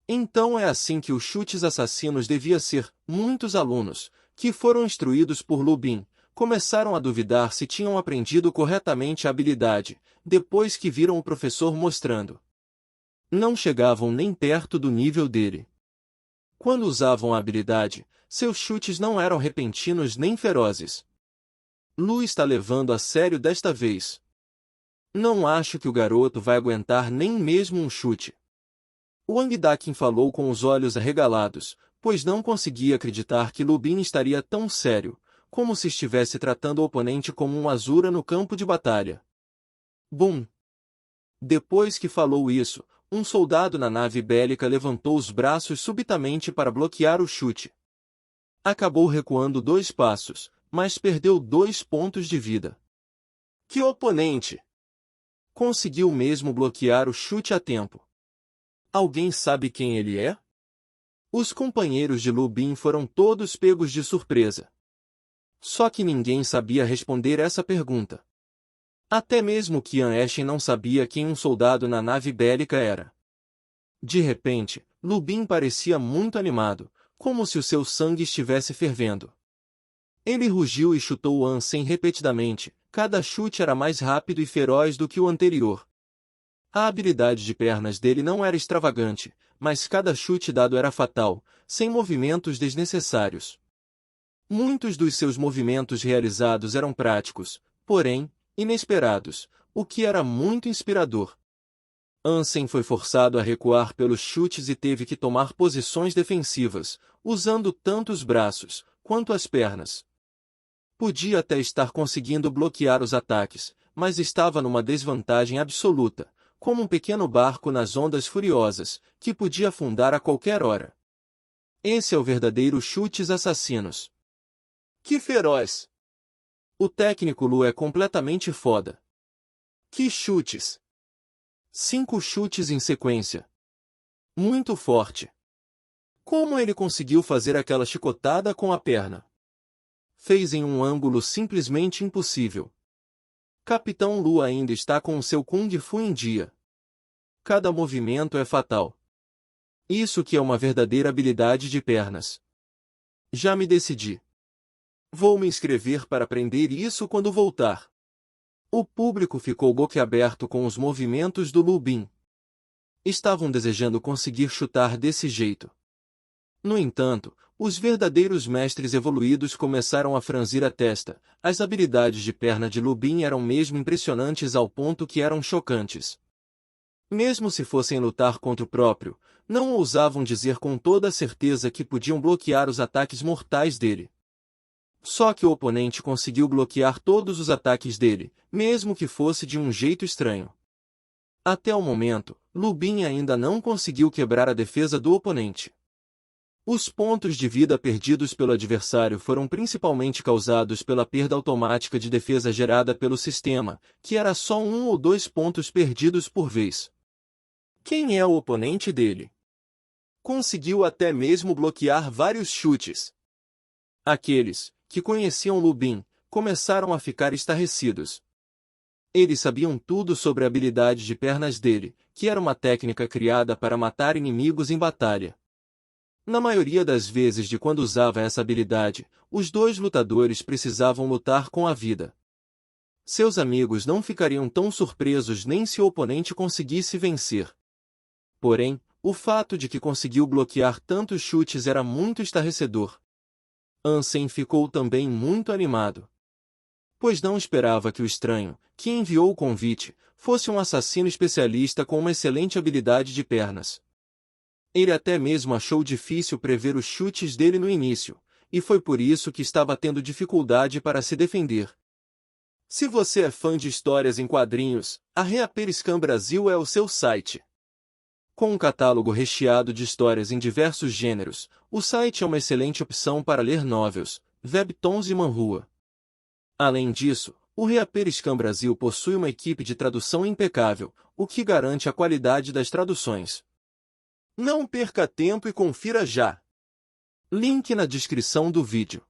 Então é assim que os chutes assassinos devia ser. Muitos alunos, que foram instruídos por Lubin, começaram a duvidar se tinham aprendido corretamente a habilidade, depois que viram o professor mostrando. Não chegavam nem perto do nível dele. Quando usavam a habilidade, seus chutes não eram repentinos nem ferozes. Lu está levando a sério desta vez. Não acho que o garoto vai aguentar nem mesmo um chute. Wang Dakin falou com os olhos arregalados, pois não conseguia acreditar que Lubin estaria tão sério, como se estivesse tratando o oponente como um Asura no campo de batalha. Bum! Depois que falou isso, um soldado na nave bélica levantou os braços subitamente para bloquear o chute. Acabou recuando 2 passos, mas perdeu 2 pontos de vida. Que oponente! Conseguiu mesmo bloquear o chute a tempo. Alguém sabe quem ele é? Os companheiros de Lubin foram todos pegos de surpresa. Só que ninguém sabia responder essa pergunta. Até mesmo Ansem não sabia quem um soldado na nave bélica era. De repente, Lubin parecia muito animado, como se o seu sangue estivesse fervendo. Ele rugiu e chutou Ansem repetidamente, cada chute era mais rápido e feroz do que o anterior. A habilidade de pernas dele não era extravagante, mas cada chute dado era fatal, sem movimentos desnecessários. Muitos dos seus movimentos realizados eram práticos, porém, inesperados, o que era muito inspirador. Ansem foi forçado a recuar pelos chutes e teve que tomar posições defensivas, usando tanto os braços, quanto as pernas. Podia até estar conseguindo bloquear os ataques, mas estava numa desvantagem absoluta, como um pequeno barco nas ondas furiosas, que podia afundar a qualquer hora. Esse é o verdadeiro chutes assassinos. Que feroz! O técnico Lu é completamente foda. Que chutes! 5 chutes em sequência. Muito forte. Como ele conseguiu fazer aquela chicotada com a perna? Fez em um ângulo simplesmente impossível. Capitão Lu ainda está com o seu Kung Fu em dia. Cada movimento é fatal. Isso que é uma verdadeira habilidade de pernas. Já me decidi. Vou me inscrever para aprender isso quando voltar. O público ficou boquiaberto com os movimentos do Lubin. Estavam desejando conseguir chutar desse jeito. No entanto, os verdadeiros mestres evoluídos começaram a franzir a testa. As habilidades de perna de Lubin eram mesmo impressionantes ao ponto que eram chocantes. Mesmo se fossem lutar contra o próprio, não ousavam dizer com toda a certeza que podiam bloquear os ataques mortais dele. Só que o oponente conseguiu bloquear todos os ataques dele, mesmo que fosse de um jeito estranho. Até o momento, Lubin ainda não conseguiu quebrar a defesa do oponente. Os pontos de vida perdidos pelo adversário foram principalmente causados pela perda automática de defesa gerada pelo sistema, que era só 1 ou 2 pontos perdidos por vez. Quem é o oponente dele? Conseguiu até mesmo bloquear vários chutes. Aqueles que conheciam Lubin começaram a ficar estarrecidos. Eles sabiam tudo sobre a habilidade de pernas dele, que era uma técnica criada para matar inimigos em batalha. Na maioria das vezes de quando usava essa habilidade, os dois lutadores precisavam lutar com a vida. Seus amigos não ficariam tão surpresos nem se o oponente conseguisse vencer. Porém, o fato de que conseguiu bloquear tantos chutes era muito estarrecedor. Ansem ficou também muito animado. Pois não esperava que o estranho, que enviou o convite, fosse um assassino especialista com uma excelente habilidade de pernas. Ele até mesmo achou difícil prever os chutes dele no início, e foi por isso que estava tendo dificuldade para se defender. Se você é fã de histórias em quadrinhos, a Reaperiscan Brasil é o seu site. Com um catálogo recheado de histórias em diversos gêneros, o site é uma excelente opção para ler novels, webtoons e manhua. Além disso, o Reaperiscan Brasil possui uma equipe de tradução impecável, o que garante a qualidade das traduções. Não perca tempo e confira já! Link na descrição do vídeo.